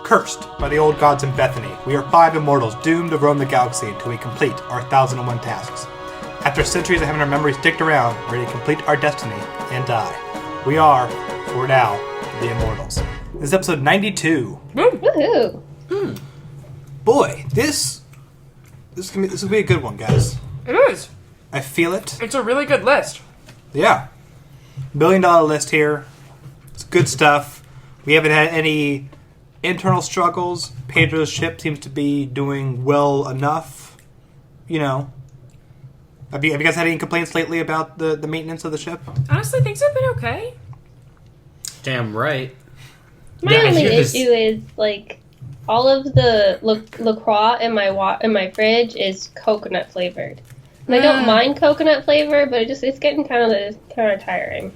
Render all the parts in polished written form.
Cursed by the old gods in Bethany, we are 5 immortals doomed to roam the galaxy until we complete our 1001 tasks. After centuries of having our memories sticked around, ready to complete our destiny and die, we are, for now, the Immortals. This is episode 92. Woohoo! Boy, this will be a good one, guys. It is. I feel it. It's a really good list. Yeah. $1 billion list here. It's good stuff. We haven't had any internal struggles. Pedro's ship seems to be doing well enough. You know. Have you guys had any complaints lately about the maintenance of the ship? Honestly, things have been okay. Damn right. My only issue is, like, all of the LaCroix in my fridge is coconut flavored. And I don't mind coconut flavor, but it's getting kind of tiring.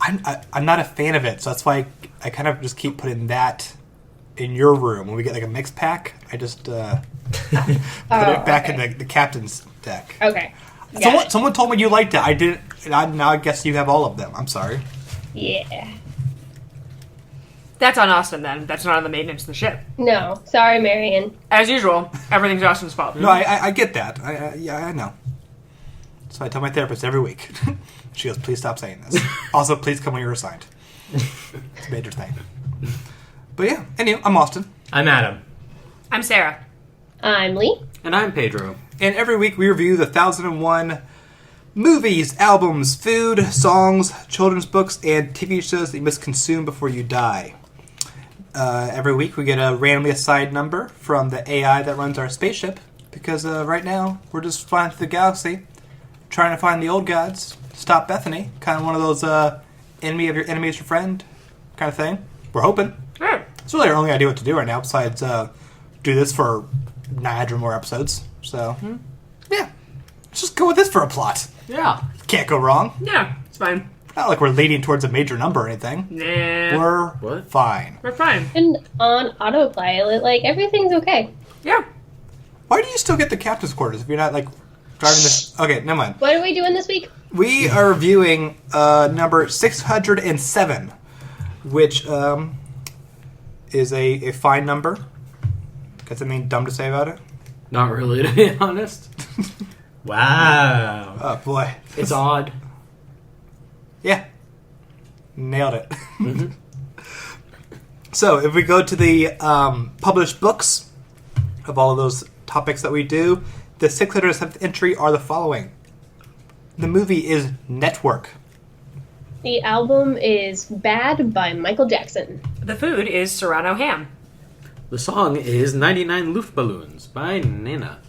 I'm not a fan of it, so that's why I kind of just keep putting that in your room. When we get like a mix pack, I just put it back in the captain's deck. Okay. Someone told me you liked it. I didn't. Now I guess you have all of them. I'm sorry. Yeah. That's on Austin, then. That's not on the maintenance of the ship. No. Sorry, Marion. As usual, everything's Austin's fault. No, I get that. I know. So I tell my therapist every week. She goes, please stop saying this. Also, please come when you're assigned. It's a major thing. But yeah, anyway, I'm Austin. I'm Adam. I'm Sarah. I'm Lee. And I'm Pedro. And every week we review the 1001 movies, albums, food, songs, children's books, and TV shows that you must consume before you die. Every week we get a randomly assigned number from the AI that runs our spaceship, because right now we're just flying through the galaxy, trying to find the old gods, stop Bethany, kind of one of those enemy of your enemy is your friend kind of thing. We're hoping. Right. It's really our only idea what to do right now, besides do this for 900 more episodes. So, yeah. Let's just go with this for a plot. Yeah. Can't go wrong. Yeah, it's fine. Not like we're leading towards a major number or anything. Nah. We're fine. We're fine. And on autopilot, like, everything's okay. Yeah. Why do you still get the captain's quarters if you're not, like, driving this? Okay, never mind. What are we doing this week? We are reviewing number 607, which is a fine number. Got something dumb to say about it? Not really, to be honest. Wow. Oh, boy. It's odd. Yeah. Nailed it. Mm-hmm. So, if we go to the published books of all of those topics that we do, the 607th entry are the following. The movie is Network. The album is Bad by Michael Jackson. The food is Serrano Ham. The song is 99 Luftballoons by Nina.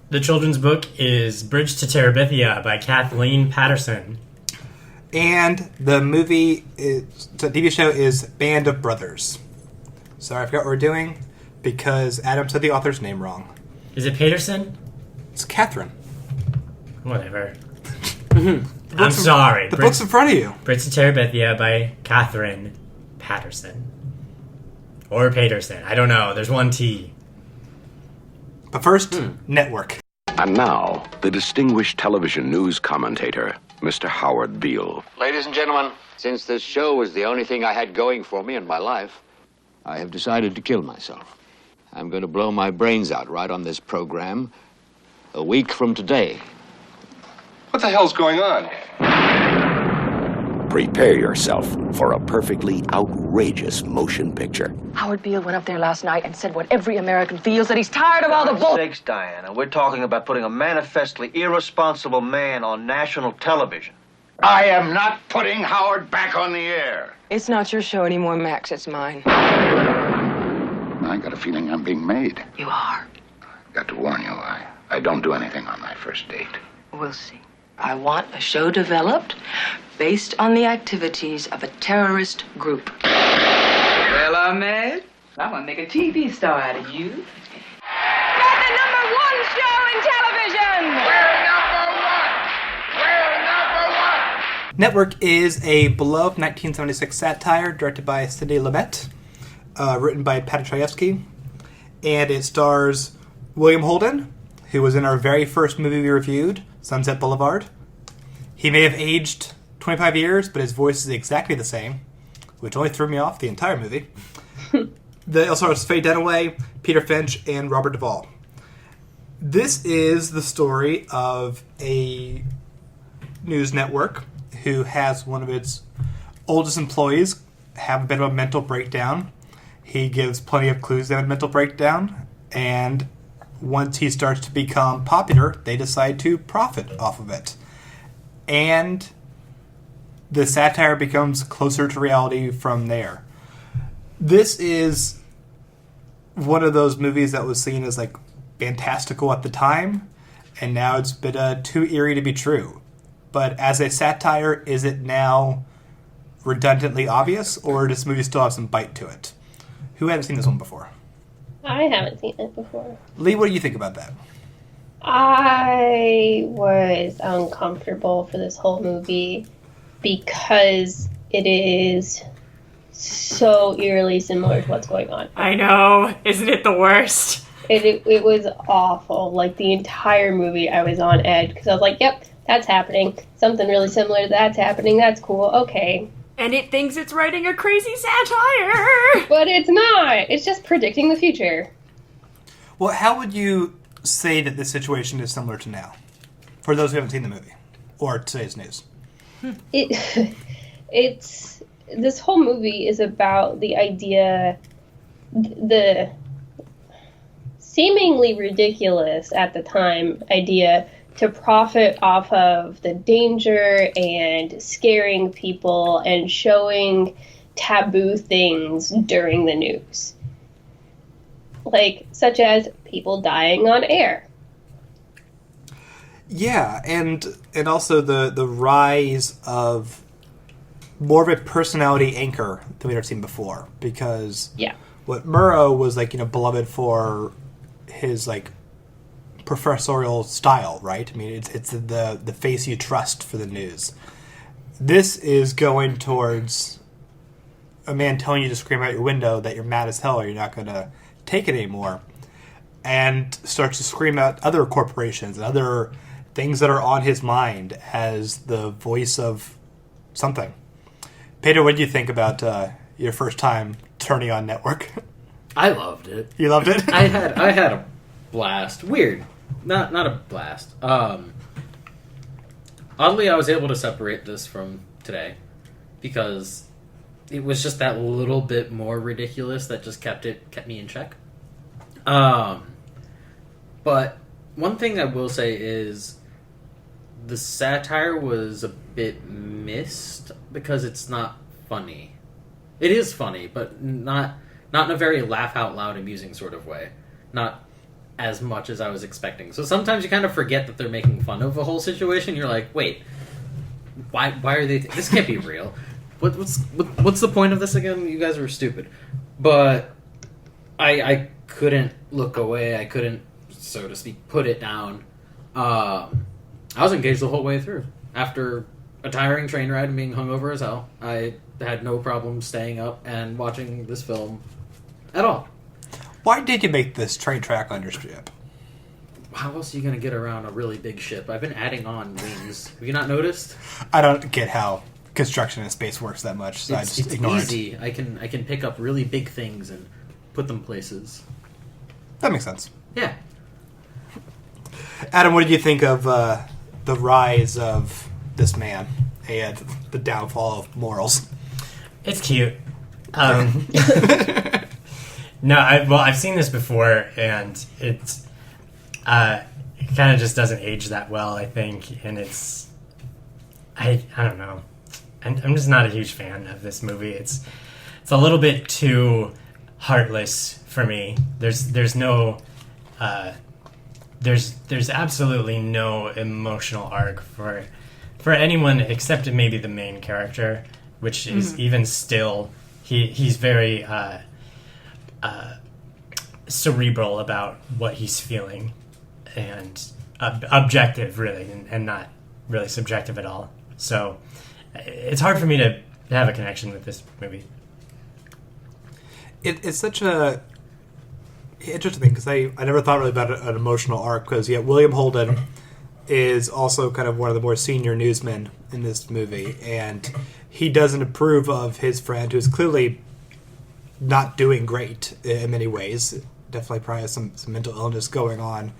The children's book is Bridge to Terabithia by Kathleen Patterson. And the movie the TV show is Band of Brothers. Sorry, I forgot what we're doing because Adam said the author's name wrong. Is it Peterson? It's Catherine. Whatever. I'm sorry. The book's in front of you. Bridge to Terabithia by Catherine Patterson. Or Peterson. I don't know. There's one T. But first, Network. And now, the distinguished television news commentator, Mr. Howard Beale. Ladies and gentlemen, since this show was the only thing I had going for me in my life, I have decided to kill myself. I'm going to blow my brains out right on this program a week from today. What the hell's going on? Prepare yourself for a perfectly outrageous motion picture. Howard Beale went up there last night and said what every American feels, that he's tired of all the bull... Thanks, Diana. We're talking about putting a manifestly irresponsible man on national television. I am not putting Howard back on the air. It's not your show anymore, Max. It's mine. I got a feeling I'm being made. You are. Got to warn you, I don't do anything on my first date. We'll see. I want a show developed based on the activities of a terrorist group. Well, Ahmed, I'm gonna make a TV star out of you. You're the #1 show in television! We're number one! Network is a beloved 1976 satire directed by Sidney Lumet, written by Patrick, and it stars William Holden, who was in our very first movie we reviewed, Sunset Boulevard. He may have aged 25 years, but his voice is exactly the same, which only threw me off the entire movie. The also stars Faye Dunaway, Peter Finch, and Robert Duvall. This is the story of a news network who has one of its oldest employees have a bit of a mental breakdown. He gives plenty of clues to a mental breakdown, and once he starts to become popular, they decide to profit off of it. And the satire becomes closer to reality from there. This is one of those movies that was seen as like fantastical at the time, and now it's been too eerie to be true. But as a satire, is it now redundantly obvious, or does this movie still have some bite to it? Who hasn't seen this one before? I haven't seen it before. Lee, what do you think about that? I was uncomfortable for this whole movie because it is so eerily similar to what's going on. I know. Isn't it the worst? It was awful. Like, the entire movie, I was on edge because I was like, yep, that's happening. Something really similar to that's happening. That's cool. Okay. And it thinks it's writing a crazy satire. But it's not. It's just predicting the future. Well, how would you say that this situation is similar to now? For those who haven't seen the movie. Or today's news. It's... This whole movie is about the idea... The seemingly ridiculous at the time idea to profit off of the danger and scaring people and showing taboo things during the news. Like, such as people dying on air. Yeah, and also the rise of more of a personality anchor than we've ever seen before. Because what Murrow was like, beloved for his like professorial style, right? I mean, it's the face you trust for the news. This is going towards a man telling you to scream out your window that you're mad as hell or you're not going to take it anymore, and starts to scream out other corporations and other things that are on his mind as the voice of something. Pedro, what did you think about your first time turning on Network? I loved it. You loved it? I had a blast. Weird. Not a blast. Oddly, I was able to separate this from today because it was just that little bit more ridiculous that just kept me in check. But one thing I will say is the satire was a bit missed because it's not funny. It is funny, but not in a very laugh out loud amusing sort of way. Not as much as I was expecting. So sometimes you kind of forget that they're making fun of a whole situation. You're like, wait, why are they... This can't be real. What's the point of this again? You guys are stupid. But I couldn't look away. I couldn't, so to speak, put it down. I was engaged the whole way through. After a tiring train ride and being hungover as hell, I had no problem staying up and watching this film at all. Why did you make this train track on your ship? How else are you going to get around a really big ship? I've been adding on wings. Have you not noticed? I don't get how construction in space works that much, so I just ignore it. It's easy. I can pick up really big things and put them places. That makes sense. Yeah. Adam, what did you think of the rise of this man and the downfall of morals? It's cute. No, I've seen this before, and it kind of just doesn't age that well, I think, and I don't know. I'm just not a huge fan of this movie. It's a little bit too heartless for me. There's absolutely no emotional arc for anyone except maybe the main character, which is even still he's very cerebral about what he's feeling and objective really and not really subjective at all. So it's hard for me to have a connection with this movie. It's such a interesting thing because I never thought really about an emotional arc because you have William Holden is also kind of one of the more senior newsmen in this movie, and he doesn't approve of his friend, who's clearly not doing great in many ways. Definitely probably has some mental illness going on.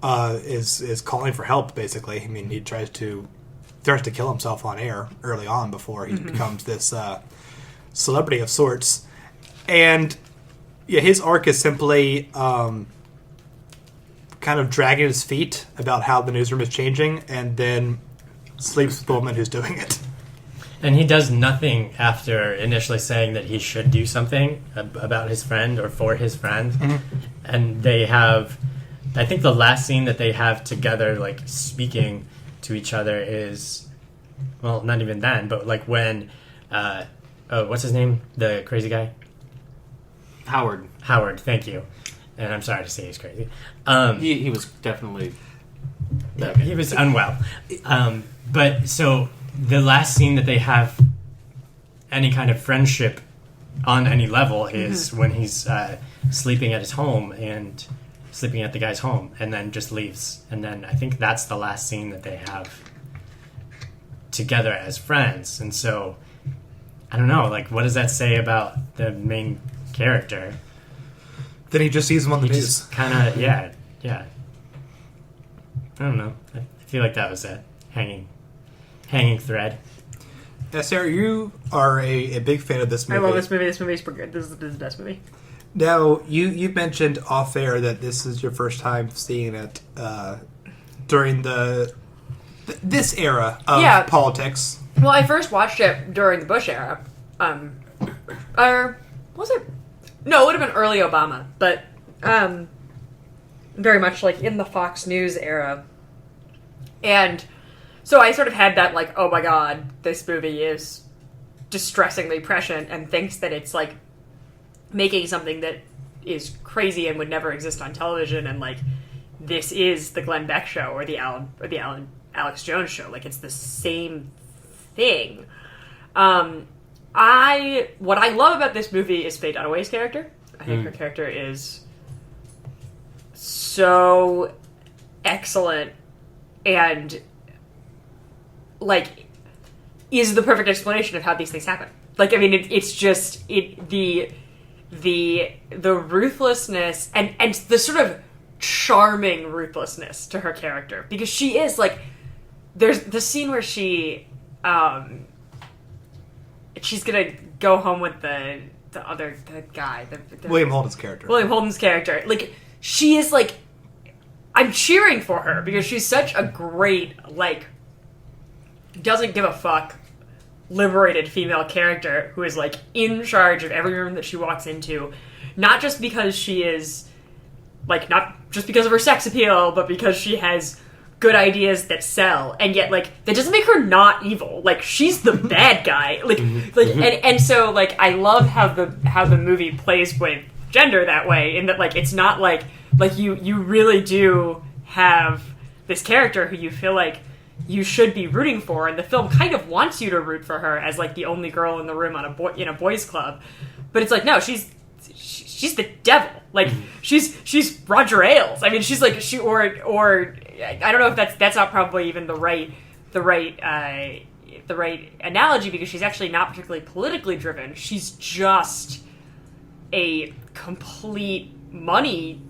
Is calling for help, basically. I mean, he threatens to kill himself on air early on before he becomes this celebrity of sorts. And yeah, his arc is simply kind of dragging his feet about how the newsroom is changing, and then sleeps with the woman who's doing it. And he does nothing after initially saying that he should do something about his friend or for his friend. And they have, I think the last scene that they have together, like speaking to each other, is, well, not even then, but like when, what's his name? The crazy guy? Howard, thank you. And I'm sorry to say he's crazy. He was definitely... He was unwell. But so the last scene that they have any kind of friendship on any level is when he's sleeping at his home and sleeping at the guy's home and then just leaves. And then I think that's the last scene that they have together as friends. And so, I don't know, like, what does that say about the main character? Then he just sees him on the news. Kind of, yeah. I don't know. I feel like that was a hanging thread. Yeah, Sarah, you are a big fan of this movie. I love this movie. This movie is good. This is the best movie. Now, you mentioned off air that this is your first time seeing it during this era of politics. Well, I first watched it during the Bush era. Or was it? No, it would have been early Obama, but very much like in the Fox News era. And so I sort of had that, like, oh my god, this movie is distressingly prescient and thinks that it's, like, making something that is crazy and would never exist on television, and, like, this is the Glenn Beck show or the Alex Jones show. Like, it's the same thing. What I love about this movie is Faye Dunaway's character. I think her character is so excellent and, like, is the perfect explanation of how these things happen. Like, I mean, it's just the ruthlessness and the sort of charming ruthlessness to her character, because she is, like, there's the scene where she's gonna go home with the guy, the William Holden's character. Like, she is, like, I'm cheering for her because she's such a great, like, doesn't give a fuck, liberated female character who is, like, in charge of every room that she walks into, not just because she is, like, not just because of her sex appeal, but because she has good ideas that sell, and yet, like, that doesn't make her not evil. Like, she's the bad guy. And so, like, I love how the movie plays with gender that way, in that, like, it's not like you really do have this character who you feel like you should be rooting for, and the film kind of wants you to root for her as, like, the only girl in the room in a boys' club, but it's like, no, she's the devil. Like, she's Roger Ailes. I mean, she's like, or I don't know if that's not probably even the right analogy, because she's actually not particularly politically driven. She's just a complete money,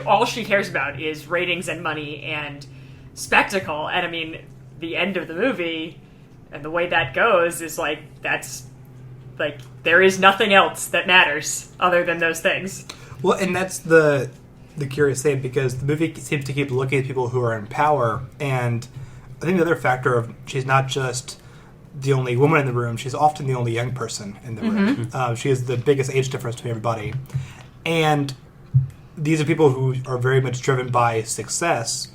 all she cares about is ratings and money and spectacle. And I mean, the end of the movie and the way that goes is like, that's like, there is nothing else that matters other than those things. Well, and that's the curious thing, because the movie seems to keep looking at people who are in power, and I think the other factor of she's not just the only woman in the room, she's often the only young person in the room. She has the biggest age difference between everybody. And these are people who are very much driven by success,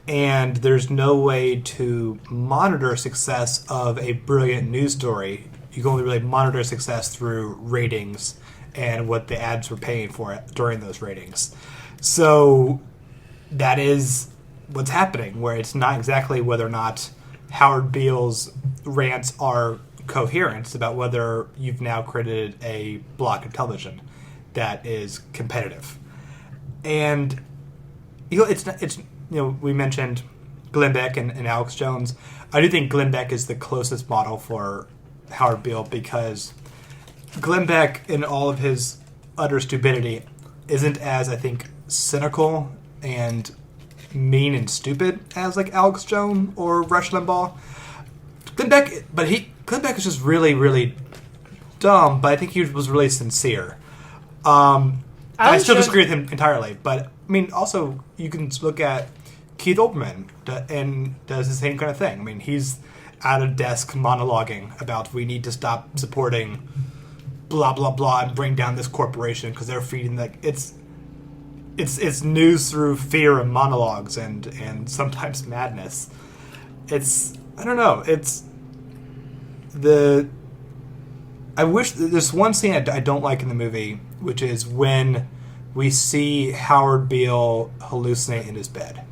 and there's no way to monitor success of a brilliant news story. You can only really monitor success through ratings and what the ads were paying for it during those ratings. So that is what's happening, where it's not exactly whether or not Howard Beale's rants are coherent. It's about whether you've now created a block of television that is competitive. And it's we mentioned Glenn Beck and Alex Jones. I do think Glenn Beck is the closest model for Howard Beale because Glenn Beck, in all of his utter stupidity, isn't as, I think, cynical and mean and stupid as like Alex Jones or Rush Limbaugh. Glenn Beck is just really, really dumb, but I think he was really sincere. I still disagree with him entirely, but I mean, also you can look at Keith Olbermann and does the same kind of thing. I mean, he's at a desk monologuing about we need to stop supporting blah blah blah and bring down this corporation because they're feeding it's news through fear and monologues and sometimes madness. I don't know. I wish there's one scene I don't like in the movie, which is when we see Howard Beale hallucinate in his bed.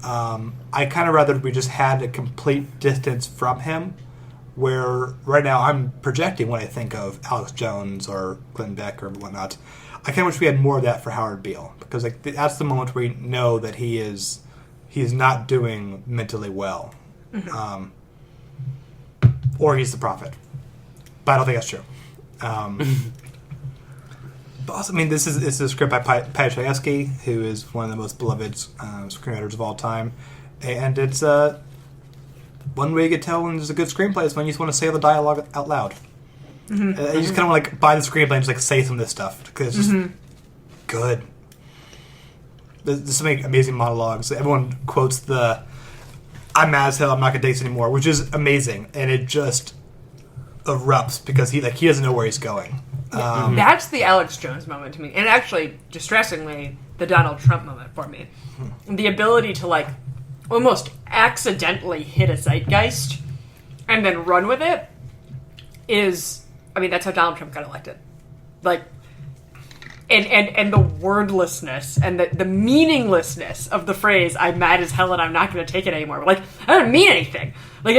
I kind of rather we just had a complete distance from him, where right now I'm projecting when I think of Alex Jones or Glenn Beck or whatnot. I kind of wish we had more of that for Howard Beale, because like that's the moment where we know that he's not doing mentally well. Mm-hmm. Or he's the prophet. But I don't think that's true. But also, I mean, this is a script by Paddy Chayefsky, who is one of the most beloved screenwriters of all time. And it's one way you can tell when there's a good screenplay is when you just want to say the dialogue out loud. Mm-hmm. You just kind of want to like buy the screenplay and just like say some of this stuff because it's just good. There's so many amazing monologues. Everyone quotes the "I'm mad as hell, I'm not gonna date this anymore," which is amazing, and it just erupts because he doesn't know where he's going. That's the Alex Jones moment to me, and actually, distressingly, the Donald Trump moment for me. The ability to like almost accidentally hit a zeitgeist and then run with it is, I mean, that's how Donald Trump got elected. Like, and the wordlessness and the meaninglessness of the phrase "I'm mad as hell and I'm not going to take it anymore." Like, I don't mean anything. Like,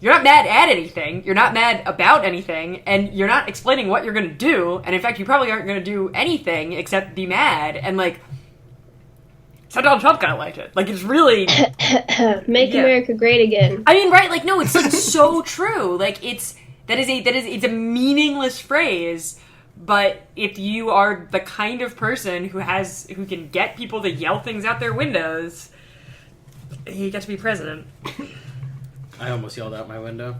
you're not mad at anything, you're not mad about anything, and you're not explaining what you're going to do, and in fact, you probably aren't going to do anything except be mad, and like, so Donald Trump got elected. Like, it's really... Make America great again. I mean, right, like, no, it's like, so true. Like, it's a meaningless phrase, but if you are the kind of person who can get people to yell things out their windows, you get to be president. I almost yelled out my window.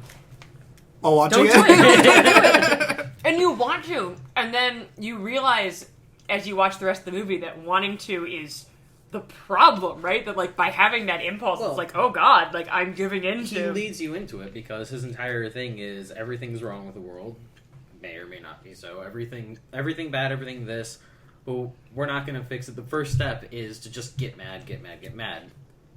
While watching Don't do it. And you want to, and then you realize as you watch the rest of the movie that wanting to is the problem, right? That like by having that impulse, it's like, oh god, like I'm giving in to. He leads you into it because his entire thing is everything's wrong with the world, may or may not be so. Everything bad, everything this, but we're not going to fix it. The first step is to just get mad.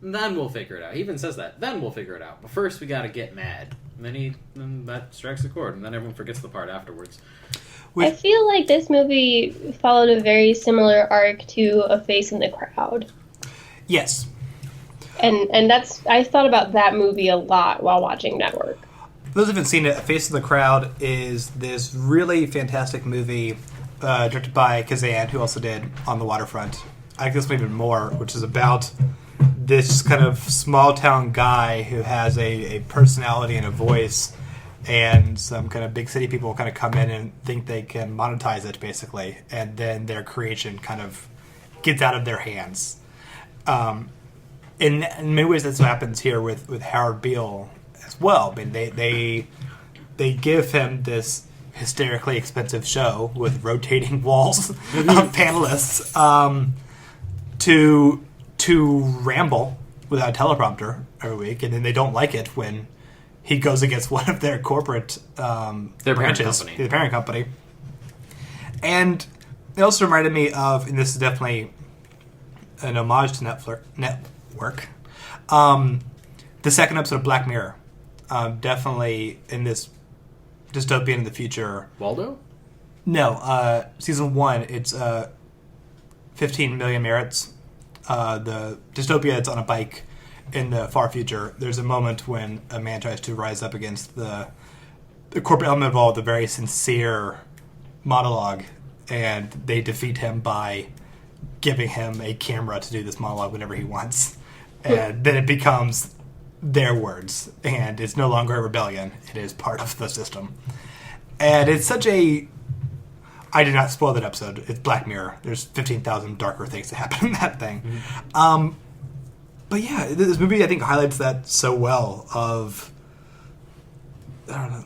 And then we'll figure it out. He even says that. Then we'll figure it out. But first we gotta get mad. And then that strikes a chord. And then everyone forgets the part afterwards. I feel like this movie followed a very similar arc to A Face in the Crowd. Yes. And that's... I thought about that movie a lot while watching Network. For those who haven't seen it, A Face in the Crowd is this really fantastic movie directed by Kazan, who also did On the Waterfront. I think this one even more, which is about this kind of small-town guy who has a personality and a voice, and some kind of big city people kind of come in and think they can monetize it, basically, and then their creation kind of gets out of their hands. In many ways, that's what happens here with Howard Beale as well. I mean, they give him this hysterically expensive show with rotating walls of panelists to ramble without a teleprompter every week, and then they don't like it when he goes against one of their corporate branches, the parent company. And it also reminded me of, and this is definitely an homage to Network, the second episode of Black Mirror. Definitely in this dystopian in the future. Waldo? No, season 1, it's 15 Million Merits. The dystopia that's on a bike in the far future. There's a moment when a man tries to rise up against the corporate element of all, the very sincere monologue, and they defeat him by giving him a camera to do this monologue whenever he wants. And then it becomes their words, and it's no longer a rebellion. It is part of the system. And it's such a... I did not spoil that episode. It's Black Mirror. There's 15,000 darker things that happen in that thing. But yeah, this movie, I think, highlights that so well of, I don't know,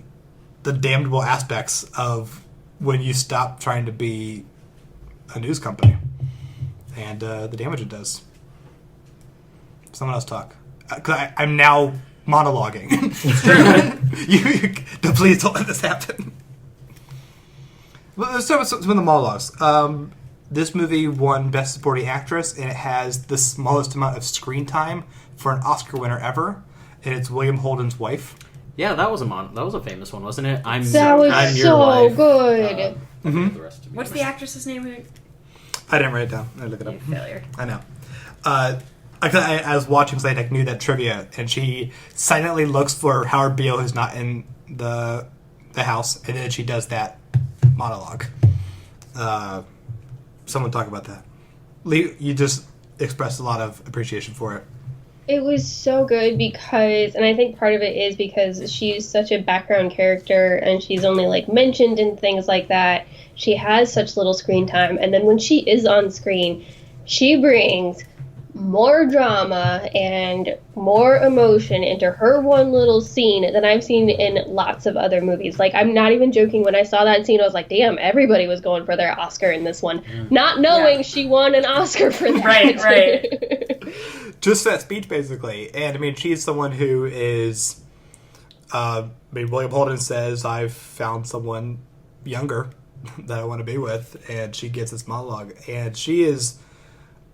the damnable aspects of when you stop trying to be a news company and the damage it does. Someone else talk. Because I'm now monologuing. Please don't let this happen. Well, let's start with some of the monologues. This movie won Best Supporting Actress, and it has the smallest amount of screen time for an Oscar winner ever, and it's William Holden's wife. Yeah, that was a famous one, wasn't it? That was so good. What's the actress's name? I didn't write it down. I look it up. Failure. I know. I was watching because I knew that trivia, and she silently looks for Howard Beale, who's not in the house, and then she does that monologue. Someone talk about that. Lee, you just expressed a lot of appreciation for it. It was so good because, and I think part of it is because she's such a background character and she's only like mentioned in things like that. She has such little screen time, and then when she is on screen, she brings more drama and more emotion into her one little scene than I've seen in lots of other movies. Like, I'm not even joking. When I saw that scene, I was like, damn, everybody was going for their Oscar in this one. Not knowing she won an Oscar for that. Right. Just that speech, basically. And, I mean, she's someone who is... William Holden says, I've found someone younger that I want to be with, and she gets this monologue. And she is...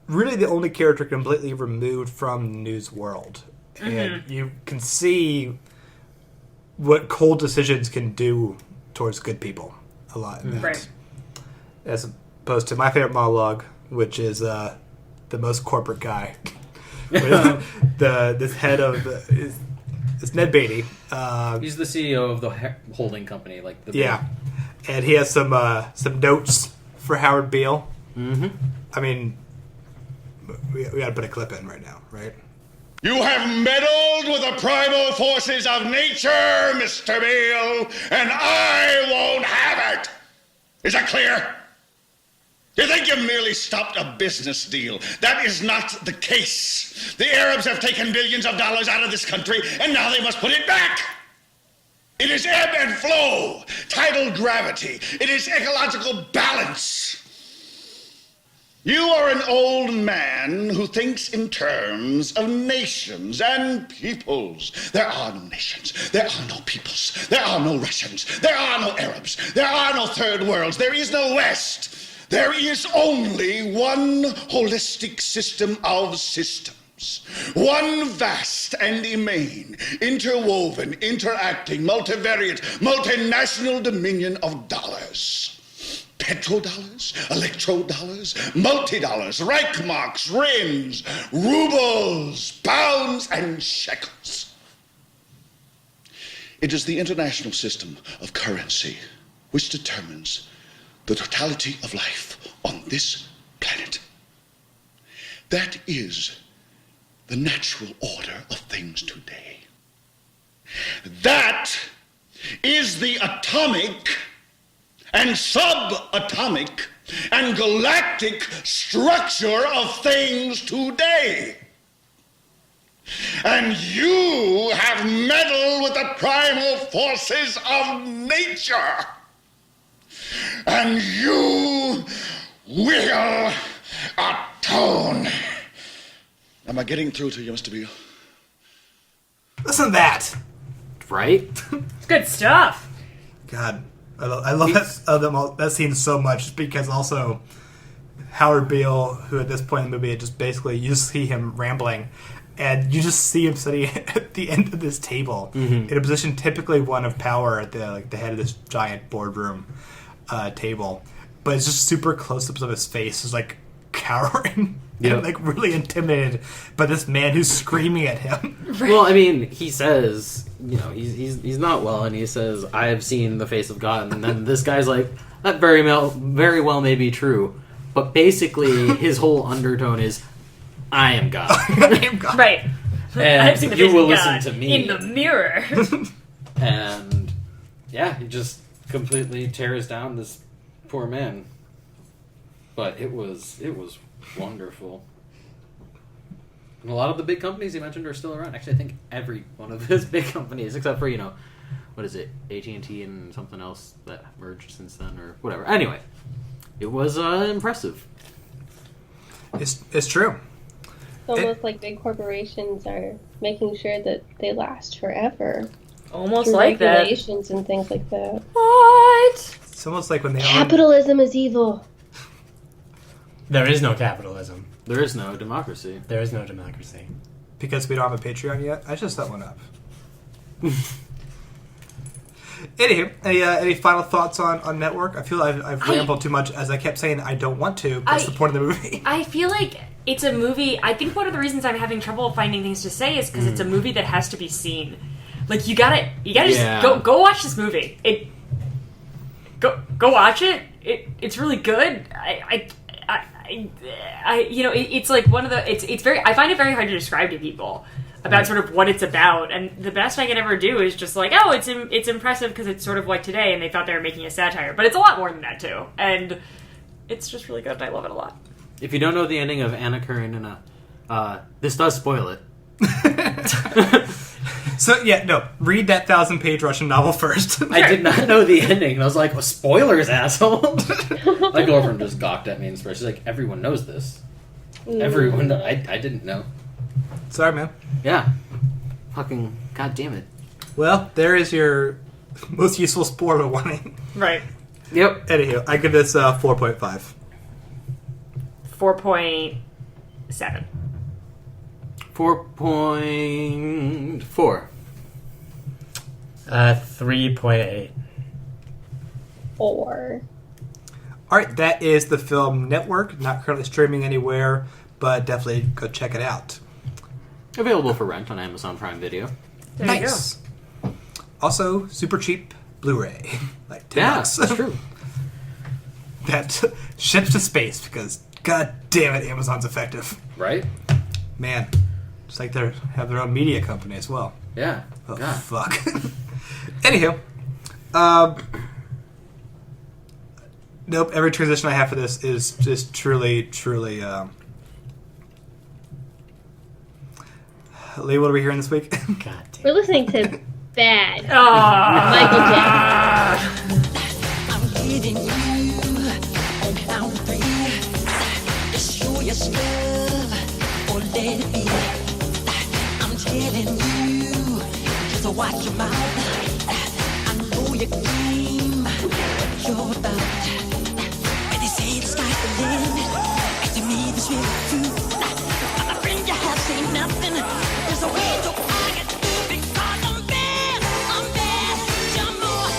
really the only character completely removed from the news world. And you can see what cold decisions can do towards good people a lot. Right. As opposed to my favorite monologue, which is the most corporate guy. This head of it's Ned Beatty. He's the CEO of the holding company. And he has some notes for Howard Beale. I mean... We got to put a clip in right now, right? You have meddled with the primal forces of nature, Mr. Beale, and I won't have it. Is that clear? You think you merely stopped a business deal? That is not the case. The Arabs have taken billions of dollars out of this country, and now they must put it back. It is ebb and flow, tidal gravity. It is ecological balance. You are an old man who thinks in terms of nations and peoples. There are no nations. There are no peoples. There are no Russians. There are no Arabs. There are no third worlds. There is no West. There is only one holistic system of systems. One vast and immane, interwoven, interacting, multivariate, multinational dominion of dollars. Petrodollars, electrodollars, multi-dollars, Reichmarks, Rins, rubles, pounds, and shekels. It is the international system of currency which determines the totality of life on this planet. That is the natural order of things today. That is the atomic and subatomic and galactic structure of things today. And you have meddled with the primal forces of nature. And you will atone. Am I getting through to you, Mr. Beale? Listen to that. Right? It's good stuff. God. I love that scene so much because also Howard Beale, who at this point in the movie, just basically you just see him rambling, and you just see him sitting at the end of this table in a position typically one of power at the head of this giant boardroom table, but it's just super close-ups of his face, is like cowering. And like really intimidated by this man who's screaming at him. Well, I mean, he says, he's not well, and he says, "I have seen the face of God," and then this guy's like, "That very well may be true," but basically his whole undertone is, I am God. I am God. Right. And I've seen the you vision will of God listen to me. in the mirror. And yeah, he just completely tears down this poor man. But it was wonderful. And a lot of the big companies he mentioned are still around. Actually, I think every one of his big companies, except for, what is it, AT&T and something else that merged since then, or whatever. Anyway, it was impressive. It's true. It's almost like big corporations are making sure that they last forever. Almost through like that. regulations and things like that. What? It's almost like when they Capitalism is evil. There is no capitalism. There is no democracy. There is no democracy. Because we don't have a Patreon yet? I should set one up. Anywho, any final thoughts on Network? I feel I've rambled too much as I kept saying I don't want to. That's the point of the movie. I feel like it's a movie. I think one of the reasons I'm having trouble finding things to say is because it's a movie that has to be seen. Like you gotta just go watch this movie. Go watch it. It's really good. It's like one of the. It's very. I find it very hard to describe to people about sort of what it's about, and the best I can ever do is just like, oh, it's impressive because it's sort of like today, and they thought they were making a satire, but it's a lot more than that too, and it's just really good. And I love it a lot. If you don't know the ending of Anna Karenina, this does spoil it. So read that 1,000-page Russian novel first. I did not know the ending, and I was like, well, spoilers, asshole. My girlfriend just gawked at me and she's like, everyone knows this. Everyone, I didn't know. Sorry, man. Yeah. Fucking goddamn it. Well, there is your most useful spoiler warning. Right. Yep. Anywho, I give this 4.5. 4.7. 4.4. 3.8. 4. All right, that is the film Network. Not currently streaming anywhere, but definitely go check it out. Available for rent on Amazon Prime Video. Nice. Also, super cheap Blu-ray, like $10. That's true. That ships to space because, god damn it, Amazon's effective. Right? Man, it's like they have their own media company as well. Yeah. Oh, God. fuck. Anywho, nope. Every transition I have for this is just truly. Lee, what are we hearing this week? God damn. We're listening to Bad. Michael Jackson. I'm hitting you on count 3. Just show your stuff or let it be. I'm telling you, just watch your mouth. I know your game, what you're about. When they say the sky's the limit, and to me this really true. My friend, you have seen nothing. There's a way to argue because I'm bad. I'm bad. Some more.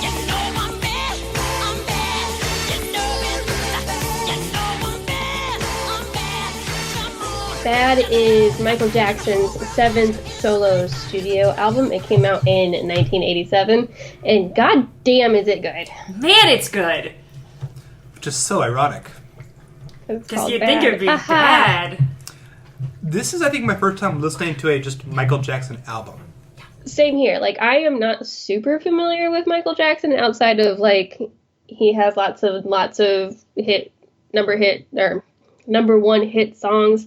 You know I'm bad. I'm bad. You know it. You know I'm bad. I'm bad. Some more. Bad is Michael Jackson's 7th solo studio album. It came out in 1987, and god damn is it good. Man, it's good. Which is so ironic. Because you'd think it would be bad. This is, I think, my first time listening to a just Michael Jackson album. Same here. Like, I am not super familiar with Michael Jackson outside of, like, he has lots of number one hit songs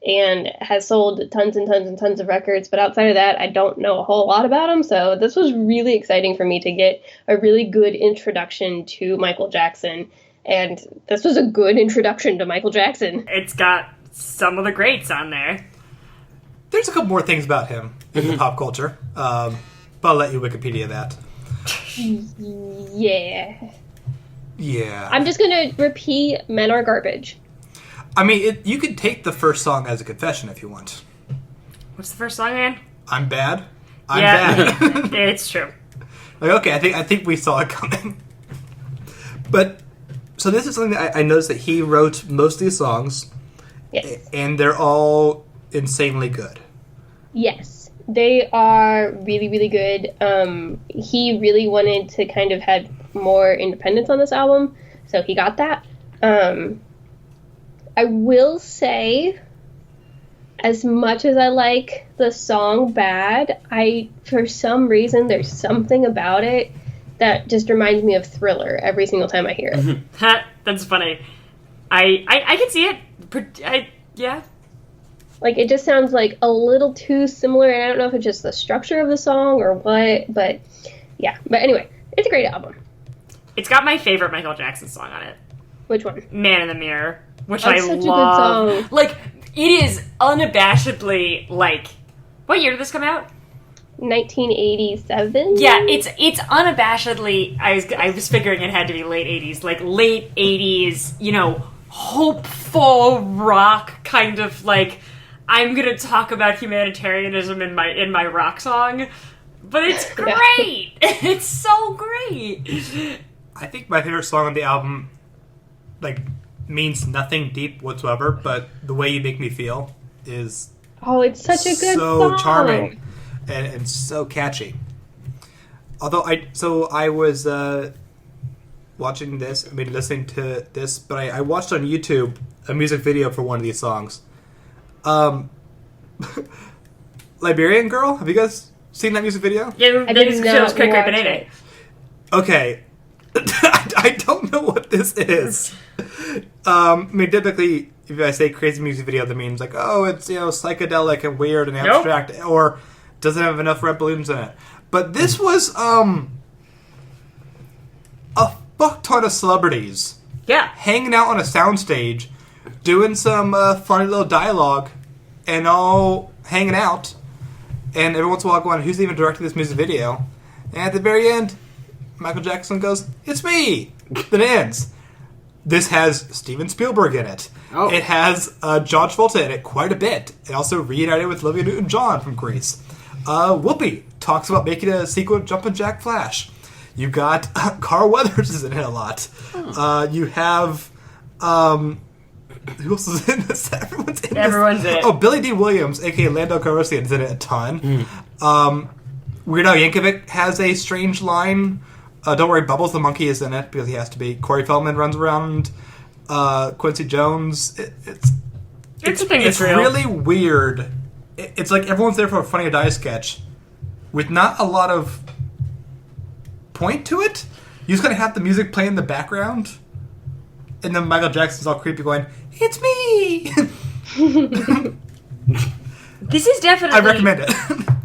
and has sold tons and tons and tons of records. But outside of that, I don't know a whole lot about him. So this was really exciting for me to get a really good introduction to Michael Jackson. And this was a good introduction to Michael Jackson. It's got some of the greats on there. There's a couple more things about him in the pop culture, but I'll let you Wikipedia that. Yeah. Yeah. I'm just going to repeat Men Are Garbage. I mean, you could take the first song as a confession if you want. What's the first song, man? I'm bad. I'm bad. It's true. Like, okay, I think we saw it coming. But so this is something that I noticed that he wrote most of these songs. Yes. And they're all insanely good. Yes. They are really, really good. He really wanted to kind of have more independence on this album, so he got that. I will say as much as I like the song Bad, for some reason, there's something about it that just reminds me of Thriller every single time I hear it. That's funny. I can see it. Yeah. Like, it just sounds like a little too similar, and I don't know if it's just the structure of the song or what, but yeah. But anyway, it's a great album. It's got my favorite Michael Jackson song on it. Which one? Man in the Mirror, which That's I such love. a good song. Like, it is unabashedly, like, what year did this come out? 1987? Yeah, it's unabashedly, I was figuring it had to be late 80s, like late 80s, you know, hopeful rock kind of like, I'm gonna talk about humanitarianism in my rock song, but it's great. It's so great. I think my favorite song on the album, like, means nothing deep whatsoever, but The Way You Make Me Feel is it's such a good so song. charming and so catchy. Although I was listening to this, but I watched on YouTube a music video for one of these songs. Liberian Girl, have you guys seen that music video? Yeah, I did not Great watch Banana. it. Okay. I don't know what this is. Typically, if I say crazy music video, that means like, oh, it's, psychedelic and weird and abstract, or doesn't have enough red balloons in it. But this was a fuck ton of celebrities, hanging out on a soundstage, doing some funny little dialogue, and all hanging out. And every once in a while, going, who's even directing this music video? And at the very end, Michael Jackson goes, "It's me." Then it ends. This has Steven Spielberg in it. Oh. It has John Travolta in it quite a bit. It also reunited with Olivia Newton-John from Grease. Whoopi talks about making a sequel to Jumpin' Jack Flash. You got Carl Weathers is in it a lot. You have who else is in this? Everyone's in it. Oh, Billy D. Williams, aka Lando Calrissian, is in it a ton. Weird Al Yankovic has a strange line. Don't worry, Bubbles the monkey is in it because he has to be. Corey Feldman runs around. Quincy Jones. It's really weird. It's like everyone's there for a Funny or Die sketch with not a lot of point to it. You just gotta have the music play in the background, and then Michael Jackson's all creepy going, "It's me." This is definitely. I recommend it.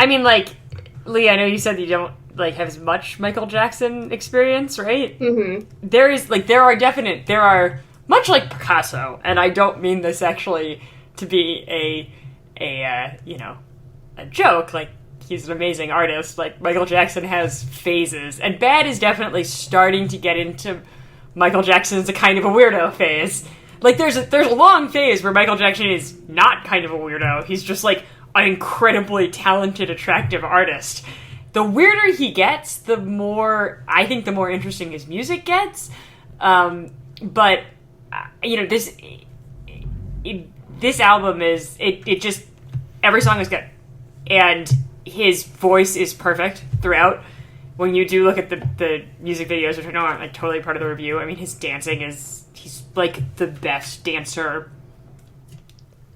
I mean, like, Lee, I know you said that you don't have as much Michael Jackson experience, right? Mm-hmm. There are much like Picasso, and I don't mean this actually to be a joke. Like, he's an amazing artist. Like, Michael Jackson has phases, and Bad is definitely starting to get into Michael Jackson's a kind of a weirdo phase. Like, there's a long phase where Michael Jackson is not kind of a weirdo. He's just like an incredibly talented, attractive artist. The weirder he gets, the more interesting his music gets. But this album is it just every song is good, and his voice is perfect throughout. When you do look at the music videos, which I know aren't like totally part of the review, I mean, his dancing he's like the best dancer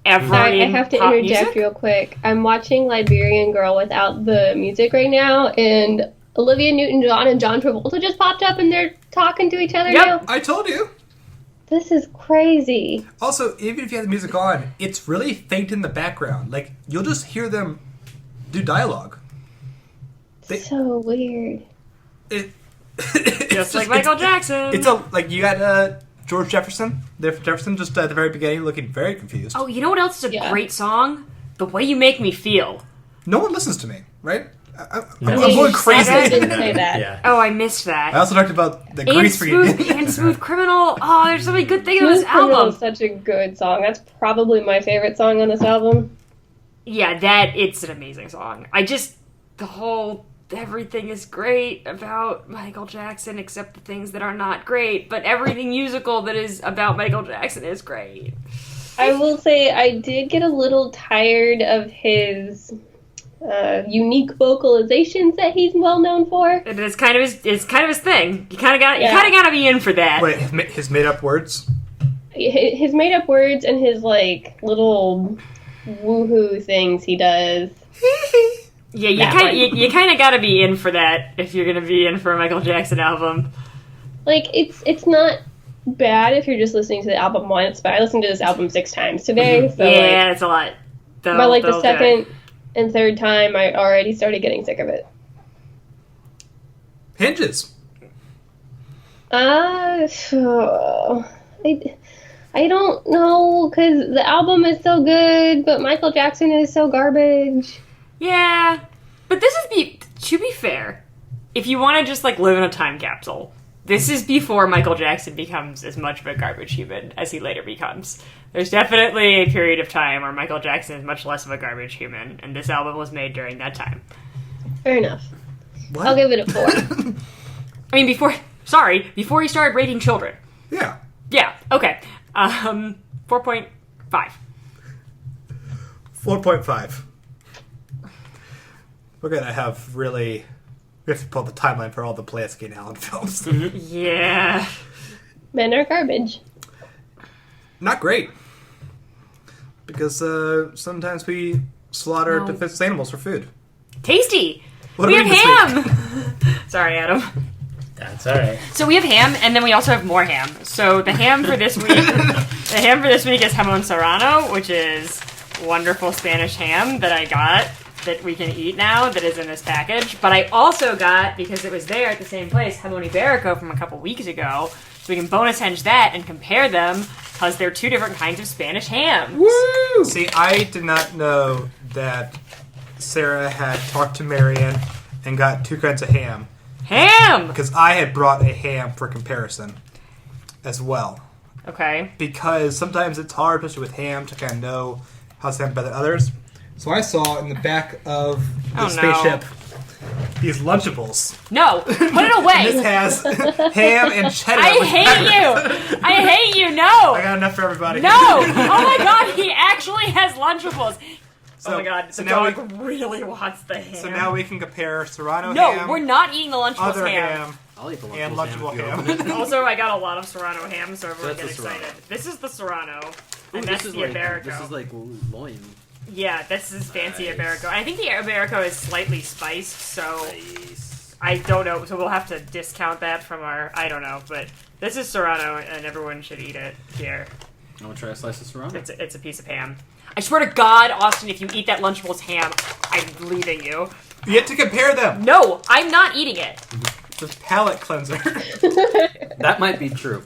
ever. Sorry, I have to interject music? real quick. I'm watching Liberian Girl without the music right now, and Olivia Newton-John and John Travolta just popped up, and they're talking to each other now. I told you. This is crazy. Also, even if you have the music on, it's really faint in the background. Like, you'll just hear them do dialogue. So weird. Just like Michael Jackson. It's like you got George Jefferson. Jefferson just at the very beginning looking very confused. Oh, you know what else is a great song? The Way You Make Me Feel. No one listens to me, right? I'm No. going crazy. I didn't say that. Yeah. Oh, I missed that. I also talked about the Grease reunion. And Smooth Criminal. Oh, there's so many good things on Smooth this Criminal album. is such a good song. That's probably my favorite song on this album. Yeah, it's an amazing song. Everything is great about Michael Jackson except the things that are not great, but everything musical that is about Michael Jackson is great. I will say I did get a little tired of his unique vocalizations that he's well known for. And it's kind of his thing. You kind of got to be in for that. Wait, his made up words? His made up words and his like little woohoo things he does. Yeah, you kind of got to be in for that if you're going to be in for a Michael Jackson album. Like, it's not bad if you're just listening to the album once, but I listened to this album 6 times today. So yeah, it's a lot. By like the second and third time, I already started getting sick of it. Hinges. I don't know, because the album is so good, but Michael Jackson is so garbage. Yeah, but this is to be fair, if you want to just like live in a time capsule, this is before Michael Jackson becomes as much of a garbage human as he later becomes. There's definitely a period of time where Michael Jackson is much less of a garbage human, and this album was made during that time. Fair enough. What? I'll give it a 4. I mean, before he started rating children. Yeah. Yeah, okay. 4.5. 4.5. We're going to have really... We have to pull the timeline for all the Polanski Allen films. Yeah. Men are garbage. Not great. Because sometimes we slaughter defenseless animals for food. Tasty! What we do have ham! Sorry, Adam. That's alright. So we have ham, and then we also have more ham. So the ham for this week... the ham for this week is jamón serrano, which is wonderful Spanish ham that I got that we can eat now that is in this package. But I also got, because it was there at the same place, jamón ibérico from a couple weeks ago. So we can bonus henge that and compare them, because they're 2 different kinds of Spanish hams. Woo! See, I did not know that Sarah had talked to Marion and got 2 kinds of ham. Ham! Because I had brought a ham for comparison as well. Okay. Because sometimes it's hard, especially with ham, to kind of know how to ham better than others. So I saw in the back of the spaceship these Lunchables. No! Put it away! And this has ham and cheddar. I hate you! No! I got enough for everybody. No! Oh my god, he actually has Lunchables! Oh my god, the dog really wants the ham. So now we can compare Serrano ham. No, we're not eating the Lunchables other ham. I'll eat the Lunchables and Lunchable ham. Also, I got a lot of Serrano ham, so everyone get excited. This is the Serrano, and that's the Iberico. This is like loin. Yeah, this is fancy Iberico. I think the Iberico is slightly spiced, so I don't know. So we'll have to discount that from our... I don't know, but this is Serrano, and everyone should eat it here. I'm gonna try a slice of Serrano. It's a piece of ham. I swear to God, Austin, if you eat that Lunchables ham, I'm leaving you. You have to compare them. No, I'm not eating it. It's a palate cleanser. That might be true.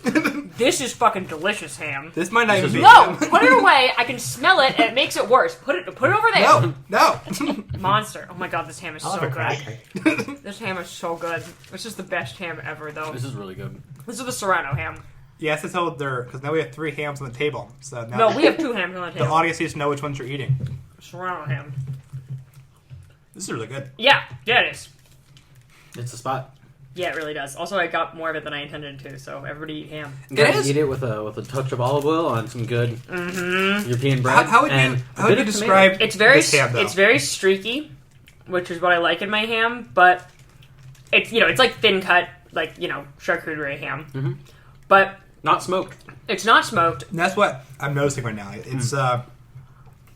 This is fucking delicious ham. This might not even be No! Put it away. I can smell it, and it makes it worse. Put it over there. No. Monster. Oh my god, this ham is so good. This ham is so good. This is the best ham ever, though. This is really good. This is the Serrano ham. Yes, it's all there, because now we have 3 hams on the table. So now No, we have 2 hams on the table. The audience needs to know which ones you're eating. Serrano ham. This is really good. Yeah, it is. It's a spot. Yeah, it really does. Also, I got more of it than I intended to, so everybody eat ham. You gotta eat it with a touch of olive oil on some good European bread. How would you describe it's very this ham, though? It's very streaky, which is what I like in my ham, but it's it's like thin cut, like charcuterie ham, but not smoked. It's not smoked. And that's what I'm noticing right now. It's and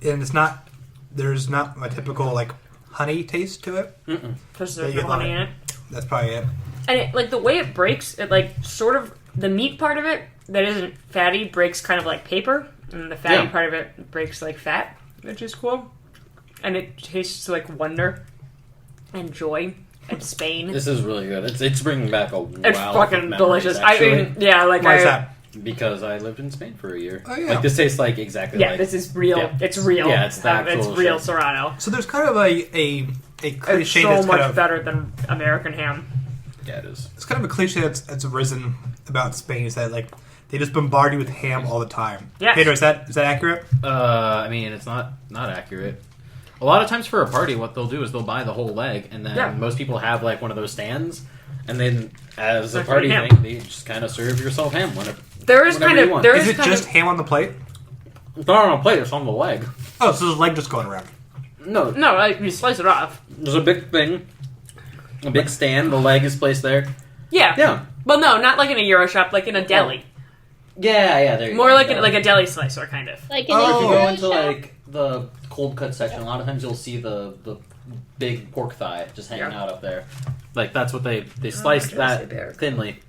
it's not. There's not a typical like honey taste to it. Because there's no honey in it. That's probably it. And it, the way it breaks, it sort of the meat part of it that isn't fatty breaks kind of like paper, and the fatty part of it breaks like fat, which is cool. And it tastes like wonder and joy and Spain. This is really good. It's bringing back a wow. It's fucking delicious. Actually. Why is that? Because I lived in Spain for a year. Oh, yeah. This tastes like exactly like... Yeah, this is real. Yeah. It's real. Yeah, it's the actual it's real Serrano. So there's kind of a cliche it's that's so much kind of... better than American ham. Yeah, it is. It's kind of a cliche that's arisen about Spain, is that they just bombard you with ham all the time. Yes. Pedro, is that accurate? I mean, it's not accurate. A lot of times for a party, what they'll do is they'll buy the whole leg, and then most people have one of those stands, and then as a party thing, they just kind of serve yourself ham whenever. Is it just ham on the plate? It's not on a plate, it's on the leg. Oh, so there's leg just going around. No, you slice it off. There's a big thing, a big stand, the leg is placed there. Yeah. Well, no, not like in a Euro shop, like in a deli. Yeah, there you More go. like a deli slicer, kind of. Like in if you go Euro into shop? the cold cut section, a lot of times you'll see the big pork thigh just hanging out up there. Like, that's what they sliced that thinly.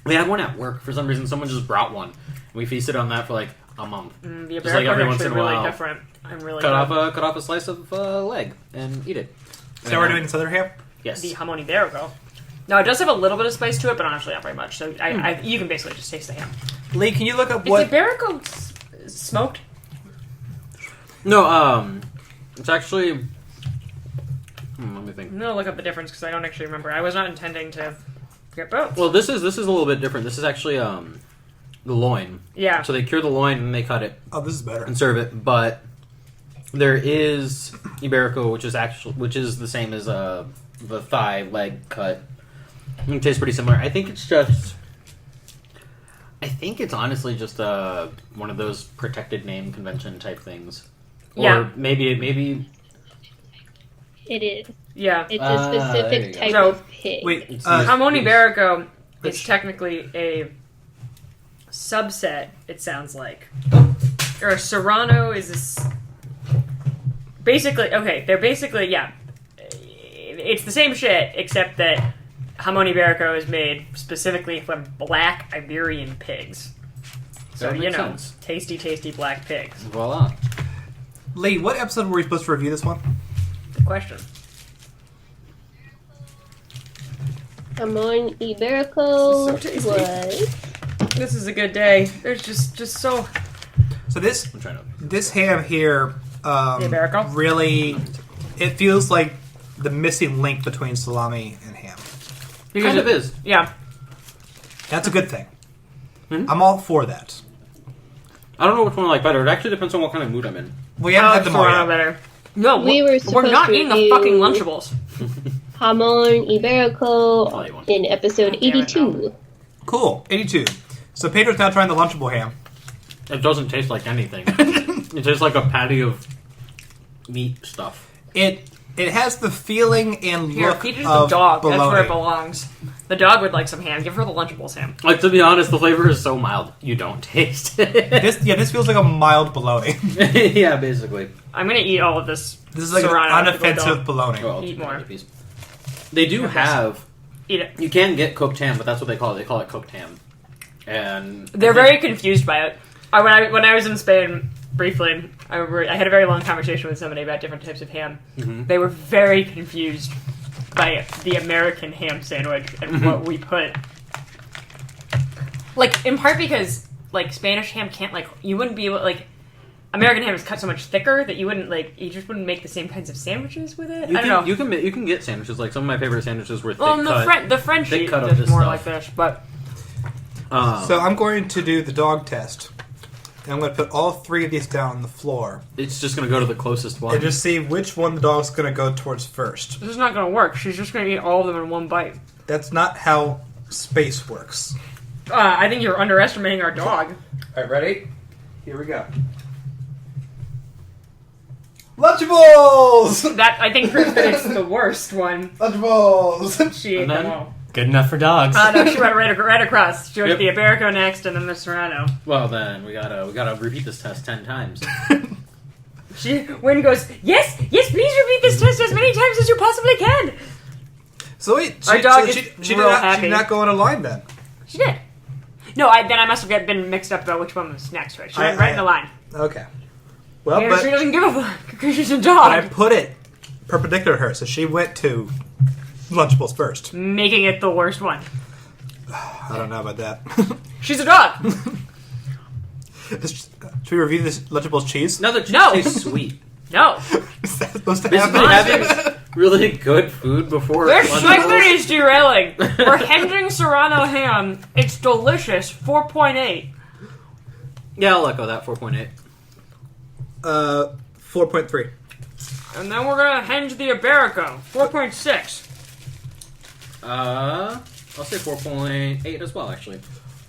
We had one at work. For some reason, someone just brought one. We feasted on that for like a month. The just like every once in a while. Really different. I'm really cut off a slice of leg and eat it. So we're doing Southern ham? Yes. The jamón ibérico. Now, it does have a little bit of spice to it, but honestly not very much. So you can basically just taste the ham. Lee, can you look up what... Is the ibérico smoked? No, it's actually... let me think. I'm gonna look up the difference because I don't actually remember. I was not intending to get both. Well, this is a little bit different. This is actually the loin. Yeah. So they cure the loin and they cut it. Oh, this is better. And serve it. But there is ibérico, which is the same as the thigh leg cut. It tastes pretty similar. I think it's honestly just one of those protected name convention type things. Or maybe it is. Yeah. It's a specific type of pig. Wait, jamón ibérico is technically a subset, it sounds like. Or Serrano is this... Basically, they're basically, it's the same shit, except that jamón ibérico is made specifically from black Iberian pigs. So, sense. tasty black pigs. Voila. Lee, what episode were we supposed to review this one? Good question. Jamón ibérico was... This is a good day. There's just so... So this ham here really... It feels like the missing link between salami and ham. Because it is. Yeah. That's a good thing. I'm all for that. I don't know which one I like better. It actually depends on what kind of mood I'm in. We haven't had them all yet. Better. No, we're not eating the fucking Lunchables. Jamón ibérico in episode 82. Cool, 82. So Pedro's now trying the Lunchable ham. It doesn't taste like anything. It tastes like a patty of meat stuff. It has the feeling and look feed it to of the dog. bologna. That's where it belongs. The dog would like some ham. Give her the Lunchables ham. Like, to be honest, the flavor is so mild, you don't taste it. This feels like a mild bologna. Yeah, basically. I'm gonna eat all of this. This is like Serrano an unoffensive bologna. Eat more. They do have... Eat it. You can get cooked ham, but that's what they call it. They call it cooked ham. And they're very confused by it. When I was in Spain briefly, I had a very long conversation with somebody about different types of ham. Mm-hmm. They were very confused by the American ham sandwich and what we put. Like, in part because, like, Spanish ham can't, like, you wouldn't be able, like, American ham is cut so much thicker that you just wouldn't make the same kinds of sandwiches with it. I don't know. You can get sandwiches. Like, some of my favorite sandwiches were thick cut. The French thick cut is more stuff. like this, but... So I'm going to do the dog test. And I'm going to put all three of these down on the floor. It's just going to go to the closest one. And just see which one the dog's going to go towards first. This is not going to work. She's just going to eat all of them in one bite. That's not how space works. I think you're underestimating our dog. Alright, ready? Here we go. Lunchables! That, I think, proves that it's the worst one. Lunchables! She ate them all. Good enough for dogs. No, she went right across. She went the Iberico next, and then the Serrano. Well, then we gotta repeat this test 10 times. Wynn goes, yes, please repeat this test as many times as you possibly can. So wait, our dog is she real happy. She did not go on a line then. She did. No, then I must have been mixed up about which one was next. Right? She went right in the line. Okay. Well, and but she doesn't give a fuck because she's a dog. But I put it perpendicular to her, so she went to Lunchables first, making it the worst one. I don't know about that. She's a dog. Should we review this Lunchables cheese? No, the cheese tastes sweet. No. Is that supposed to Basically, happen? having really good food before This segment is derailing. We're henging Serrano ham. It's delicious. 4.8. Yeah, I'll echo that. 4.8. 4.3. And then we're gonna henge the Iberico. 4.6. I'll say 4.8 as well, actually.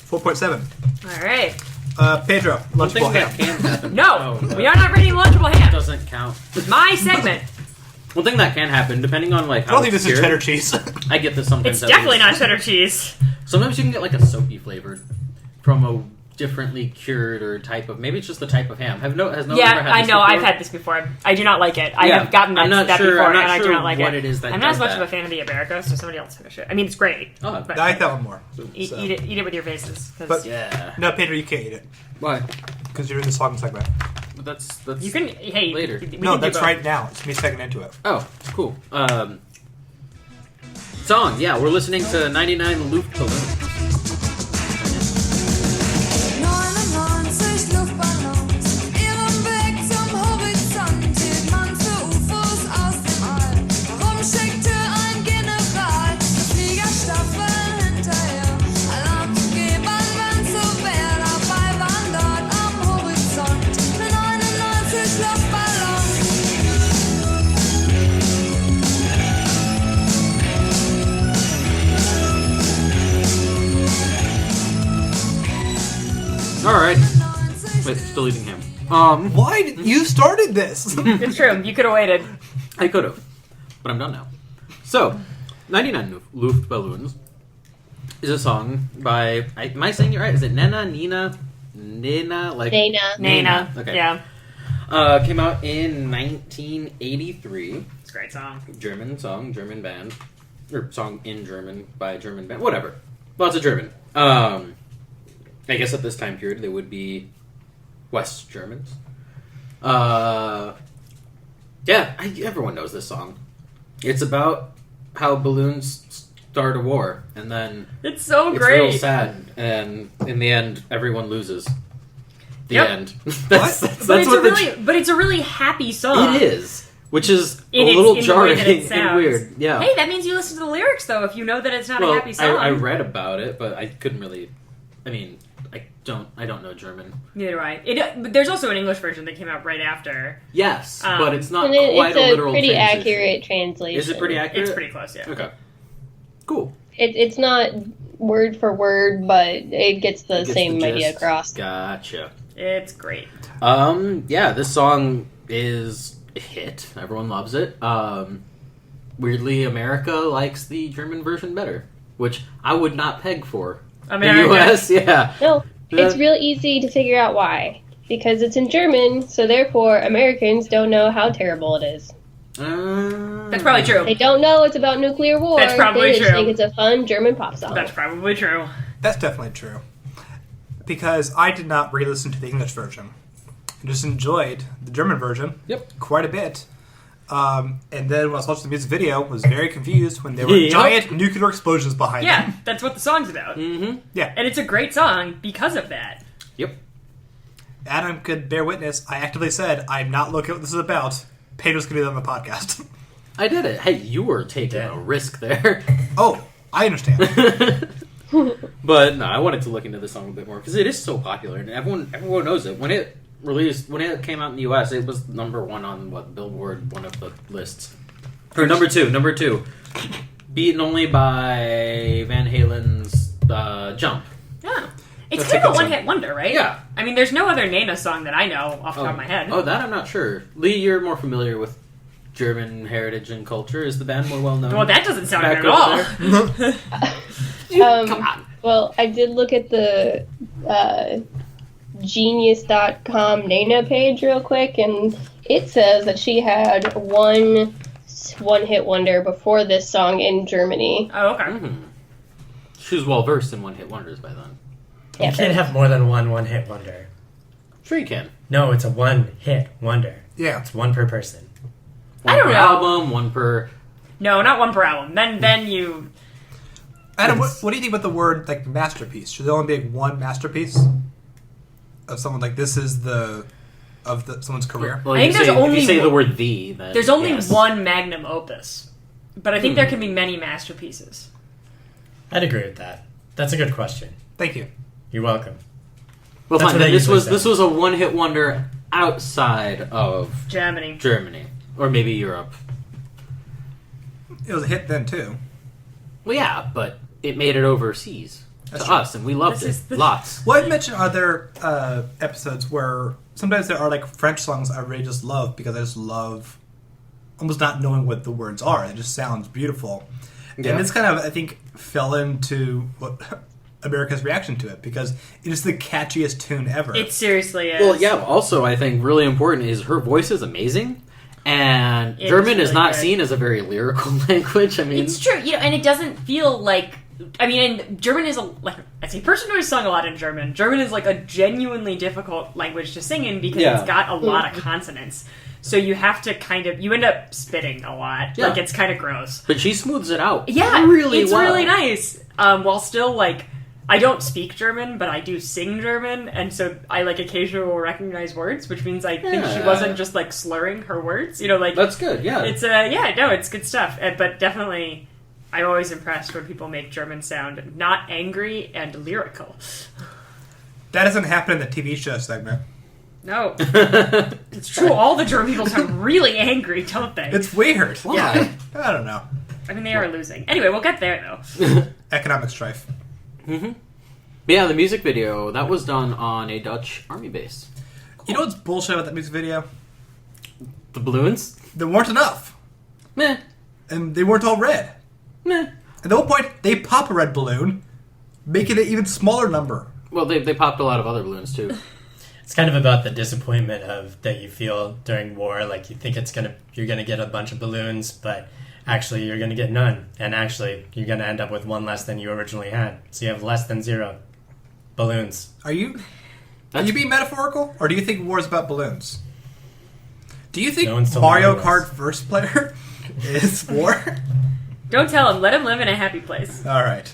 4.7. Alright. Pedro, Lunchable ham. Can happen. No, we are not reading Lunchable ham. Doesn't count. My segment. One thing that can happen, depending on like how I don't think this is cheddar cheese. I get this sometimes. It's definitely not cheddar cheese. Sometimes you can get like a soapy flavored from a differently cured or type of. Maybe it's just the type of ham. Has no Yeah, one ever had I this know. before? I've had this before. I do not like it. I Yeah, have gotten I'm not that sure- before, I'm not and I do sure not like what it. it is that I'm not as does much that. of a fan of the Iberico, so somebody else finish it. I mean, it's great. Oh, but I like that one more. eat it with your faces. 'Cause But yeah. No, Pedro, you can't eat it. Why? Because you're in the song segment. But that's you can. Hey, later. No, that's right now. It's me second into it. Oh, cool. Song, yeah, we're listening to 99 Luftballoons. 99 Luftballons, ihrem Weg zum Horizont hielt man für UFOs aus dem All. Warum schickte ein General Fliegerstaffeln hinterher? Alarm zu geben, wenn's so wär, dabei waren dort am Horizont 99 Luftballons. Alright. Wait, still eating ham. Why did you started this? It's true. You could have waited. I could have, but I'm done now. So, 99 Luftballoons is a song by. Am I saying it right? Is it Nena? Like Nena. Okay. Yeah. Came out in 1983. It's a great song. German song, German band, or song in German by a German band. Whatever. Lots of German. I guess at this time period they would be West Germans. Yeah, everyone knows this song. It's about how balloons start a war, and then It's so it's great. real sad, and in the end, everyone loses. The Yep. end. that's But it's what a really happy song. it is, which is In a its- little in the way jarring that it and sounds. weird. Yeah. Hey, that means you listen to the lyrics, though, if you know that it's not well, a happy song. I read about it, but I couldn't really. I mean, I don't know German. Neither do I. But there's also an English version that came out right after. Yes, but it's not And quite it's a literal pretty translation. accurate translation. Is it pretty accurate? It's pretty close, yeah. Okay. Cool. It's not word for word, but it gets the Gets same the idea gist. across. Gotcha. It's great. Yeah, this song is a hit. Everyone loves it. Weirdly, America likes the German version better, which I would not peg for America. the US. Yeah. No, it's real easy to figure out why. Because it's in German, so therefore Americans don't know how terrible it is. That's probably true. They don't know it's about nuclear war. That's probably they just true. think it's a fun German pop song. That's probably true. That's definitely true. Because I did not re-listen to the English version. I just enjoyed the German version quite a bit. And then when I was watching the music video, I was very confused when there were giant nuclear explosions behind Yeah, them. that's what the song's about. Mm-hmm. Yeah. And it's a great song because of that. Yep. Adam could bear witness. I actively said, I'm not looking at what this is about. Pedro's going to be on the podcast. I did it. Hey, you were taking a risk there. Oh, I understand. But no, I wanted to look into the song a bit more because it is so popular and everyone knows it. When it came out in the US, it was number one on Billboard, one of the lists. Or number two, beaten only by Van Halen's Jump. Yeah. It's That's kind a of a good one-hit song. wonder, right? Yeah. I mean, there's no other Nena song that I know off the top of my head. Oh, that I'm not sure. Lee, you're more familiar with German heritage and culture. Is the band more well known? Well, that doesn't sound back good at all. over there? Come on. Well, I did look at the genius.com Nena page real quick, and it says that she had one hit wonder before this song in Germany. Oh, okay. Mm-hmm. She was well versed in one hit wonders by then. Yeah, You can't have more than one hit wonder. Sure you can. No, it's a one hit wonder. Yeah. It's one per person. I don't per know. album, one per. No, not one per album. Then you. Adam, what do you think about the word like masterpiece? Should there only be one masterpiece of someone like this is someone's career? Well, I think there's if only you say the one- word "the," then There's only yes. one magnum opus, but I think there can be many masterpieces. I'd agree with that. That's a good question. Thank you. You're welcome. Well, That's fine. what I Then this usually was say. a one hit wonder outside of Germany. or maybe Europe. It was a hit then too. Well, yeah, but it made it overseas That's to true. us, and we loved This it is lots. Well, I've mentioned other episodes where sometimes there are like French songs I really just love because I just love almost not knowing what the words are. It just sounds beautiful. Yeah. And this kind of, I think, fell into what America's reaction to it because it is the catchiest tune ever. It seriously is. Well, yeah. Also, I think really important is her voice is amazing, and German is not seen as a very lyrical language. I mean, it's true, and it doesn't feel like. I mean, and German is as a person who has sung a lot in German, German is like a genuinely difficult language to sing in because it's got a lot of consonants. So you have to you end up spitting a lot. Yeah. Like, it's kind of gross. But she smooths it out. Yeah, really it's well. really nice. While still, I don't speak German, but I do sing German, and so I, occasionally will recognize words, which means I think she wasn't just, slurring her words. That's good, yeah. It's, it's good stuff. But definitely, I'm always impressed when people make German sound not angry and lyrical. That doesn't happen in the TV show segment. No. It's true. All the German people sound really angry, don't they? It's weird. Why? Yeah. I don't know. I mean, they are losing. Anyway, we'll get there, though. Economic strife. Mm-hmm. Yeah, the music video, that was done on a Dutch army base. You know what's bullshit about that music video? The balloons? There weren't enough. Meh. And they weren't all red. Meh. At one point, they pop a red balloon, making an even smaller number. Well, they popped a lot of other balloons, too. It's kind of about the disappointment that you feel during war. You think you're gonna get a bunch of balloons, but actually you're gonna get none, and actually you're gonna end up with one less than you originally had. So you have less than 0 balloons. Are you being metaphorical, or do you think war is about balloons? Do you think Mario Kart first player is war? Don't tell him. Let him live in a happy place. All right.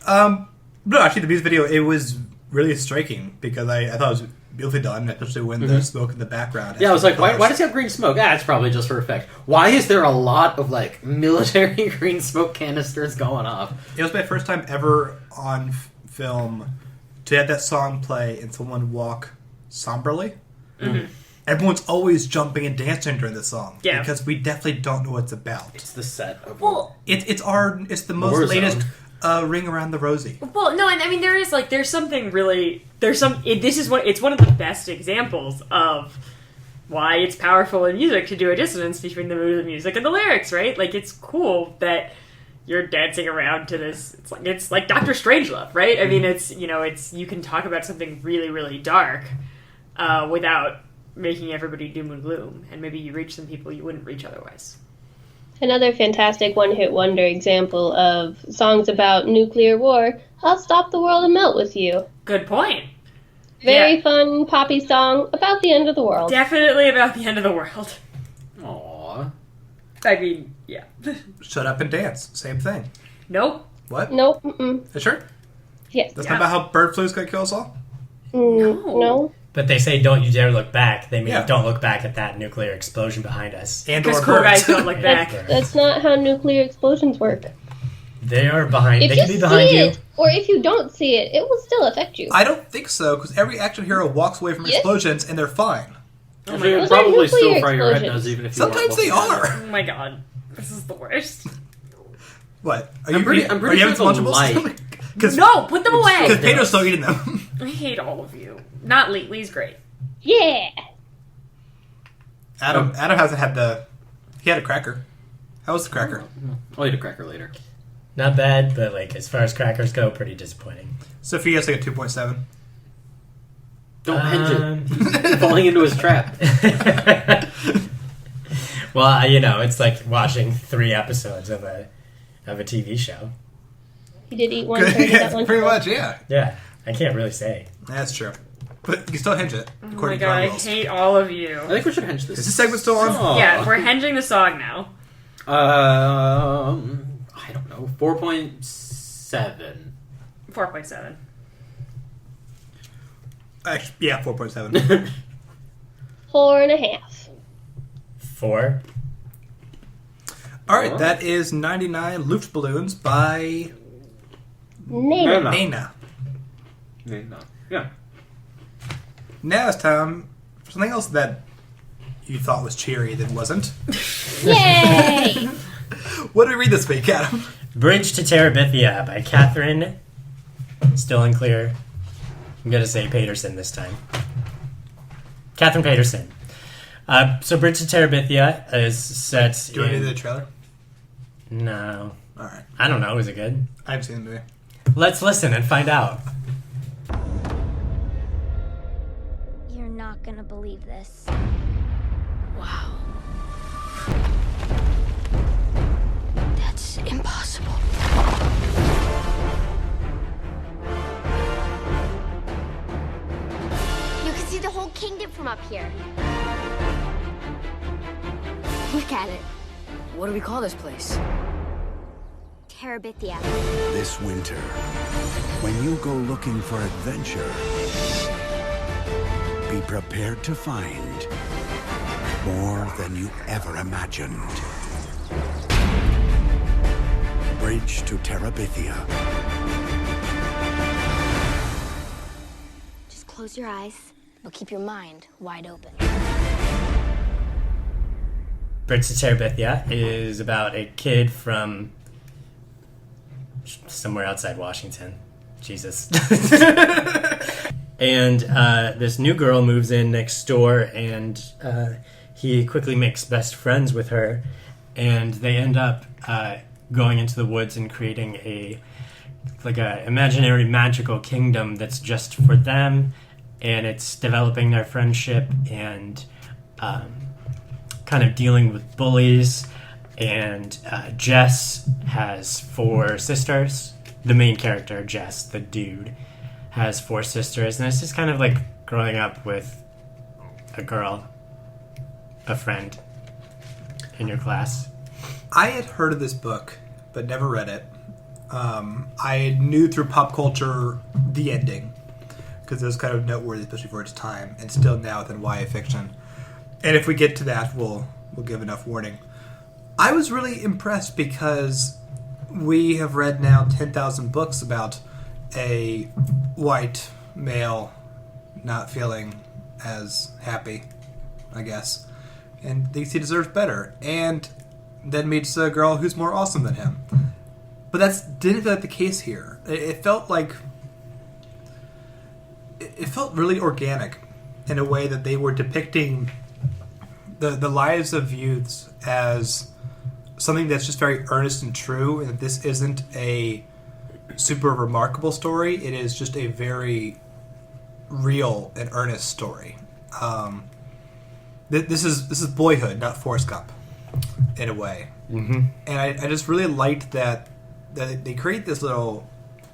No, actually, the music video, it was really striking because I thought it was beautifully done, especially when there's smoke in the background. Yeah, I was like, why does he have green smoke? It's probably just for effect. Why is there a lot of, military green smoke canisters going off? It was my first time ever on film to have that song play and someone walk somberly. Mm-hmm. Everyone's always jumping and dancing during the song. Yeah. Because we definitely don't know what it's about. It's the set of it's the most Warzone. latest Ring Around the Rosie. Well, no, and I mean there's something really it's one of the best examples of why it's powerful in music to do a dissonance between the mood of the music and the lyrics, right? It's cool that you're dancing around to this. It's like Dr. Strangelove, right? I mean, it's you can talk about something really, really dark without making everybody doom and gloom, and maybe you reach some people you wouldn't reach otherwise. Another fantastic one-hit wonder example of songs about nuclear war, I'll Stop the World and Melt With You. Good point. Very fun, poppy song about the end of the world. Definitely about the end of the world. Aww. I mean, yeah. Shut Up and Dance. Same thing. Nope. What? Nope. Mm-mm. You sure? Yes. That's not about how bird flu's gonna kill us all? No. But they say, don't you dare look back. They mean, don't look back at that nuclear explosion behind us. And because cool guys don't look back. That's not how nuclear explosions work. They are behind. If they you can be behind see you. it, or if you don't see it, it will still affect you. I don't think so, because every action hero walks away from explosions and they're fine. Oh they would probably still fry your head nose even if you Sometimes they are. Oh my god. This is the worst. What? I'm pretty sure it's light. No, put them away! Because Pedro's still eating them. I hate all of you. Not Lee. Lee's great. Yeah. Adam hasn't had he had a cracker. How was the cracker? I'll eat a cracker later. Not bad, but as far as crackers go, pretty disappointing. Sophia's a 2.7. Don't hinge it. Falling into his trap. Well, it's like watching 3 episodes of a TV show. He did eat 1/3 of that one. Pretty much, yeah. Yeah, I can't really say. That's true. But you can still hinge it. Oh my According to god, our I rules. hate all of you. I think we should hinge this. Is this segment still on? Yeah, we're hinging the song now. I don't know. 4.7. 4.7. Actually, yeah, 4.7. 4.5. 4. All right, that is 99 Luftballoons by Nena. Yeah. Now it's time for something else that you thought was cheery that wasn't. Yay! What did we read this week, Adam? Bridge to Terabithia by Catherine. Still unclear. I'm going to say Peterson this time. Catherine Peterson. So Bridge to Terabithia is set Do you want to do the trailer? No. All right. I don't know. Is it good? I haven't seen the movie. Let's listen and find out. You're not gonna believe this. Wow. That's impossible. You can see the whole kingdom from up here. Look at it. What do we call this place? Terabithia. This winter, when you go looking for adventure, be prepared to find more than you ever imagined. Bridge to Terabithia. Just close your eyes, but keep your mind wide open. Bridge to Terabithia is about a kid from somewhere outside Washington. Jesus. And this new girl moves in next door, and he quickly makes best friends with her, and they end up going into the woods and creating a imaginary magical kingdom that's just for them, and it's developing their friendship and kind of dealing with bullies. And Jess has 4 sisters. The main character, Jess, the dude, has 4 sisters, and it's just kind of like growing up with a girl, a friend in your class. I had heard of this book, but never read it. I knew through pop culture the ending, because it was kind of noteworthy, especially for its time, and still now within YA fiction. And if we get to that, we'll give enough warning. I was really impressed because we have read now 10,000 books about a white male not feeling as happy, I guess, and thinks he deserves better, and then meets a girl who's more awesome than him. But that didn't feel like the case here. It felt like... It felt really organic in a way that they were depicting the lives of youths as something that's just very earnest and true, and that this isn't a super remarkable story. It is just a very real and earnest story. This is Boyhood, not Forrest Gump, in a way. Mm-hmm. And I just really liked that they create this little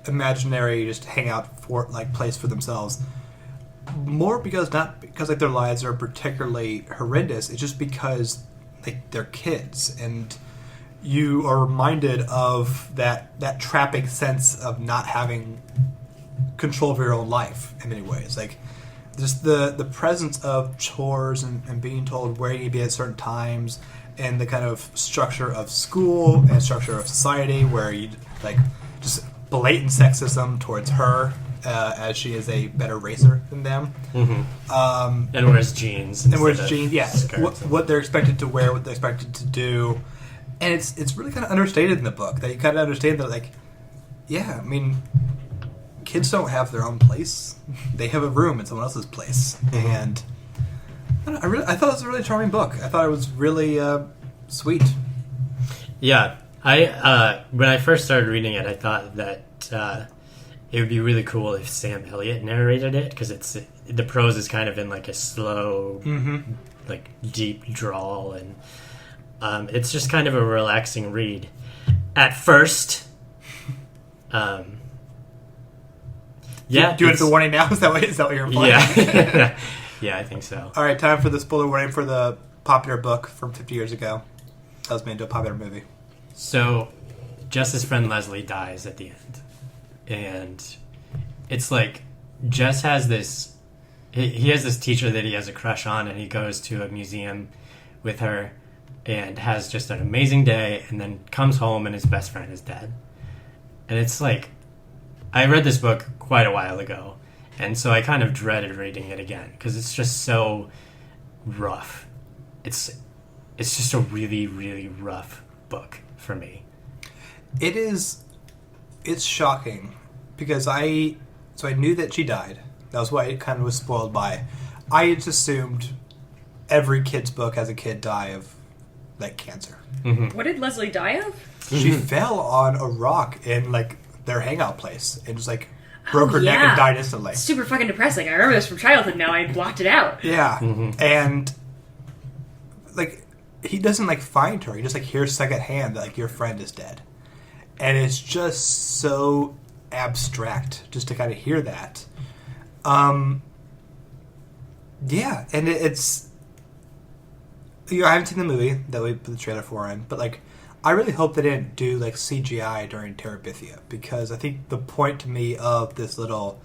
imaginary just hangout for place for themselves. More not because their lives are particularly horrendous. It's just because they're kids, and you are reminded of that trapping sense of not having control of your own life in many ways. Just the presence of chores and being told where you need to be at certain times, and the kind of structure of school and structure of society where you just blatant sexism towards her as she is a better racer than them. Mm-hmm. And wears jeans. Yes. What they're expected to wear, what they're expected to do. And it's really kind of understated in the book, that you kind of understand that, kids don't have their own place. They have a room in someone else's place. Mm-hmm. And I thought it was a really charming book. I thought it was really sweet. Yeah. When I first started reading it, I thought that it would be really cool if Sam Elliott narrated it, because the prose is kind of in a slow, deep drawl, and it's just kind of a relaxing read at first. Yeah. Do you want the warning now? Is that what you're implying? Yeah. Yeah, I think so. All right, time for the spoiler warning for the popular book from 50 years ago. That was made into a popular movie. So, Jess's friend Leslie dies at the end. And it's Jess has this... He has this teacher that he has a crush on, and he goes to a museum with her and has just an amazing day, and then comes home and his best friend is dead. And it's I read this book quite a while ago, and so I kind of dreaded reading it again, because it's just so rough. It's just a really, really rough book for me. It's shocking, because I knew that she died. That was what I kind of was spoiled by. I just assumed every kid's book as a kid die of cancer. Mm-hmm. What did Leslie die of? She fell on a rock in the their hangout place and just like broke her neck and died instantly. It's super fucking depressing. I remember this from childhood now. I blocked it out. Yeah. And like he doesn't like find her. He just like hears secondhand that like your friend is dead. And it's just so abstract just to kind of hear that. Yeah, and it's I haven't seen the movie that we put the trailer for in, but like I really hope they didn't do like CGI during Terabithia, because I think the point to me of this little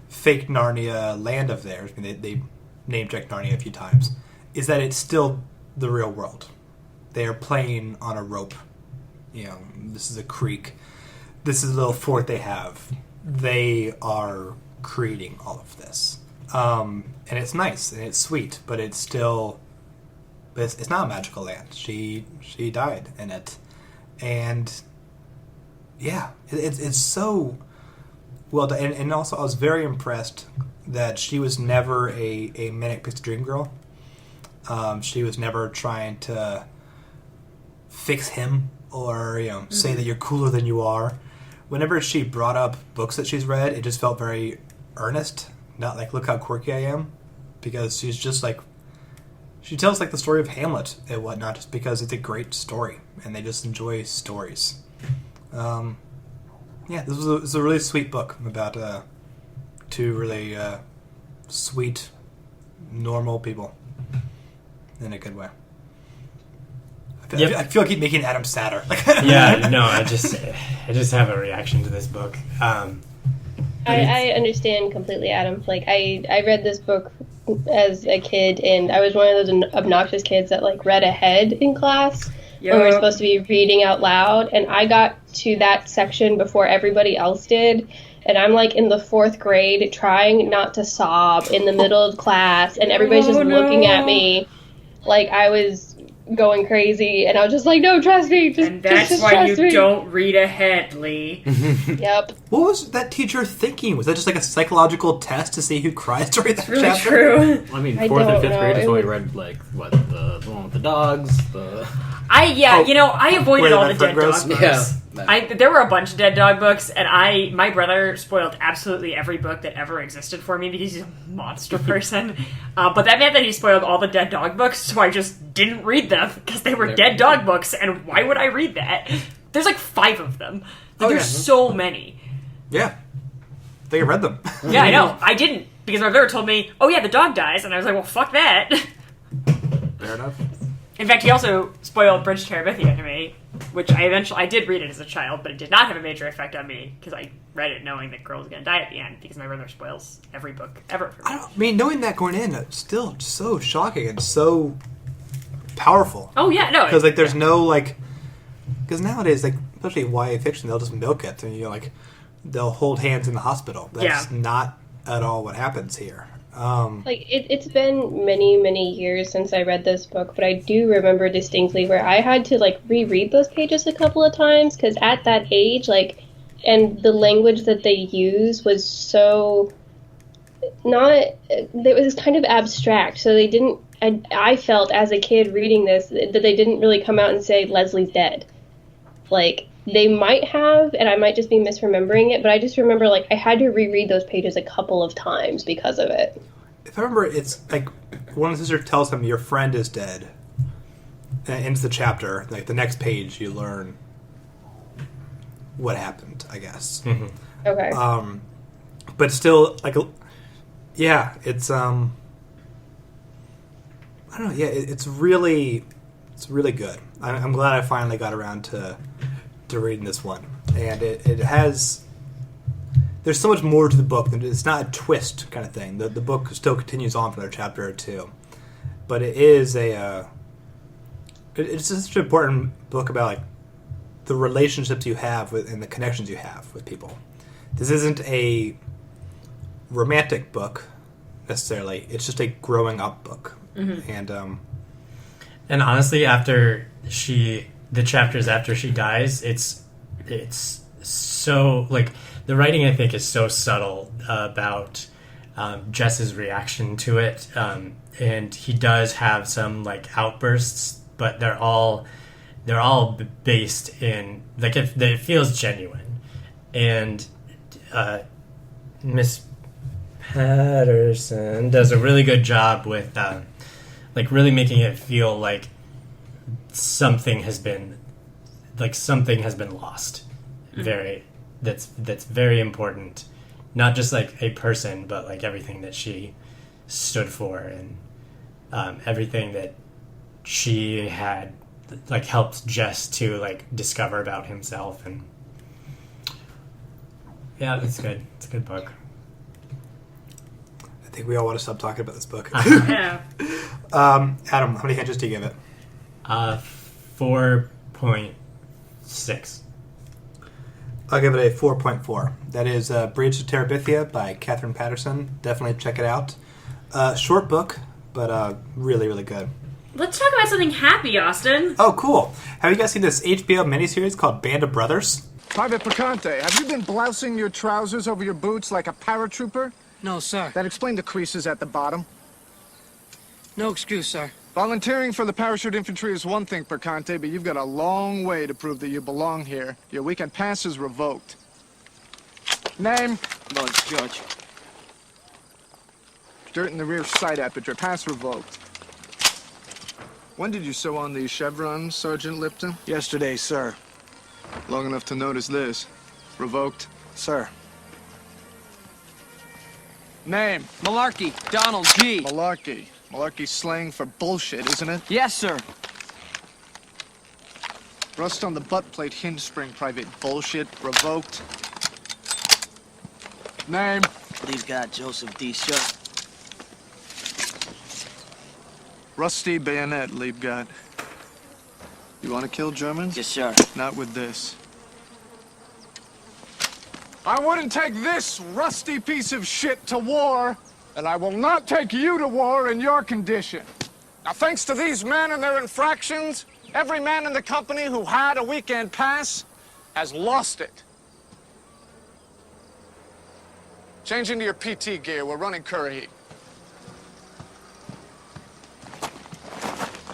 fake Narnia land of theirs, I mean, they name checked Narnia a few times, is that it's still the real world. They are playing on a rope. This is a creek. This is a little fort they have. They are creating all of this. And it's nice and it's sweet, but it's still... It's not a magical land. She died in it. And yeah, it's so well done. And also I was very impressed that she was never a manic pixie dream girl. She was never trying to fix him or say that you're cooler than you are. Whenever she brought up books that she's read, it just felt very earnest, not like look how quirky I am, because she's just like she tells like the story of Hamlet and whatnot just because it's a great story and they just enjoy stories. This was a really sweet book about two really sweet normal people in a good way. I feel like I keep making Adam sadder. Yeah, no, I just have a reaction to this book. I understand completely, Adam. Like I read this book as a kid, and I was one of those obnoxious kids that like read ahead in class when we were supposed to be reading out loud, and I got to that section before everybody else did. And I'm like in the 4th grade trying not to sob in the middle of class, and everybody's just looking at me like I was going crazy, and I was just like, no, trust me. And that's why you don't read ahead, Lee. Yep. What was that teacher thinking? Was that just like a psychological test to see who cries during that really chapter? True. I mean, 4th and 5th grade is when we read like the one with the dogs. I avoided all the dead dog books. Yeah. There were a bunch of dead dog books, and my brother spoiled absolutely every book that ever existed for me because he's a monster person. But that meant that he spoiled all the dead dog books, so I just didn't read them because they were dead dog books, and why would I read that? There's like 5 of them. There's so many. Yeah. I think I read them. Yeah, I know. I didn't, because my brother told me, oh yeah, the dog dies, and I was like, well, fuck that. Fair enough. In fact, he also spoiled Bridge to Terabithia to me, which I did read it as a child, but it did not have a major effect on me because I read it knowing that girl was going to die at the end because my brother spoils every book ever for me. I mean, knowing that going in, it's still so shocking and so powerful. Oh yeah, no, because like there's no like, because nowadays like especially YA fiction, they'll just milk it and like they'll hold hands in the hospital. That's not at all what happens here. It's been many, many years since I read this book, but I do remember distinctly where I had to like reread those pages a couple of times because at that age, like, and the language that they use was so it was kind of abstract. So they didn't. I felt as a kid reading this that they didn't really come out and say Leslie's dead. Like they might have, and I might just be misremembering it, but I just remember like I had to reread those pages a couple of times because of it. If I remember, it's like one of the sisters tells him your friend is dead, and ends the chapter. Like the next page, you learn what happened. I guess. Mm-hmm. Okay. But still, like, yeah, it's I don't know. Yeah, it's really good. I'm glad I finally got around to reading this one, and it has. There's so much more to the book. It's not a twist kind of thing. The book still continues on for another chapter or two, but it is it's just such an important book about like the relationships you have with and the connections you have with people. This isn't a romantic book necessarily. It's just a growing up book, and honestly, after the chapters after she dies, it's so like the writing I think is so subtle about Jess's reaction to it, and he does have some like outbursts, but they're all based in like it feels genuine, and Miss Patterson does a really good job with like really making it feel like something has been lost. That's very important, not just like a person, but like everything that she stood for, and everything that she had like helped Jess to like discover about himself. And yeah, it's good. It's a good book. I think we all want to stop talking about this book. Yeah. Adam, how many henges do you give it? 4.6. I'll give it a 4.4. That is Bridge to Terabithia by Catherine Patterson. Definitely check it out. Short book, but really, really good. Let's talk about something happy, Austin. Oh, cool. Have you guys seen this HBO miniseries called Band of Brothers? Private Picante, have you been blousing your trousers over your boots like a paratrooper? No, sir. That explains the creases at the bottom. No excuse, sir. Volunteering for the parachute infantry is one thing, Picante, but you've got a long way to prove that you belong here. Your weekend pass is revoked. Name? Lord George. Dirt in the rear sight aperture. Pass revoked. When did you sew on these chevrons, Sergeant Lipton? Yesterday, sir. Long enough to notice this. Revoked. Sir. Name? Malarkey. Donald G. Malarkey. Malarkey's slang for bullshit, isn't it? Yes, sir. Rust on the butt plate hinge spring, Private. Bullshit. Revoked. Name? Leibgard Joseph D. Shutt. Rusty bayonet, Leibgard. You want to kill Germans? Yes, sir. Not with this. I wouldn't take this rusty piece of shit to war, and I will not take you to war in your condition. Now, thanks to these men and their infractions, every man in the company who had a weekend pass has lost it. Change into your PT gear. We're running Currahee.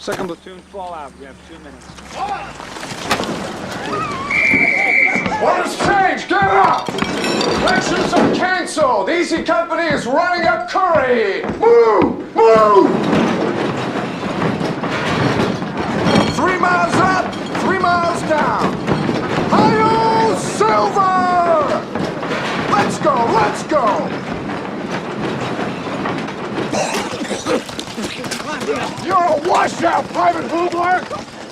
Second platoon, fall out. We have 2 minutes. Orders changed! Get up! Lectures are canceled! Easy Company is running up Curry! Move! Move! 3 miles up, 3 miles down. Hi-yo, Silver! Let's go, let's go! You're a washout, Private Hoobler!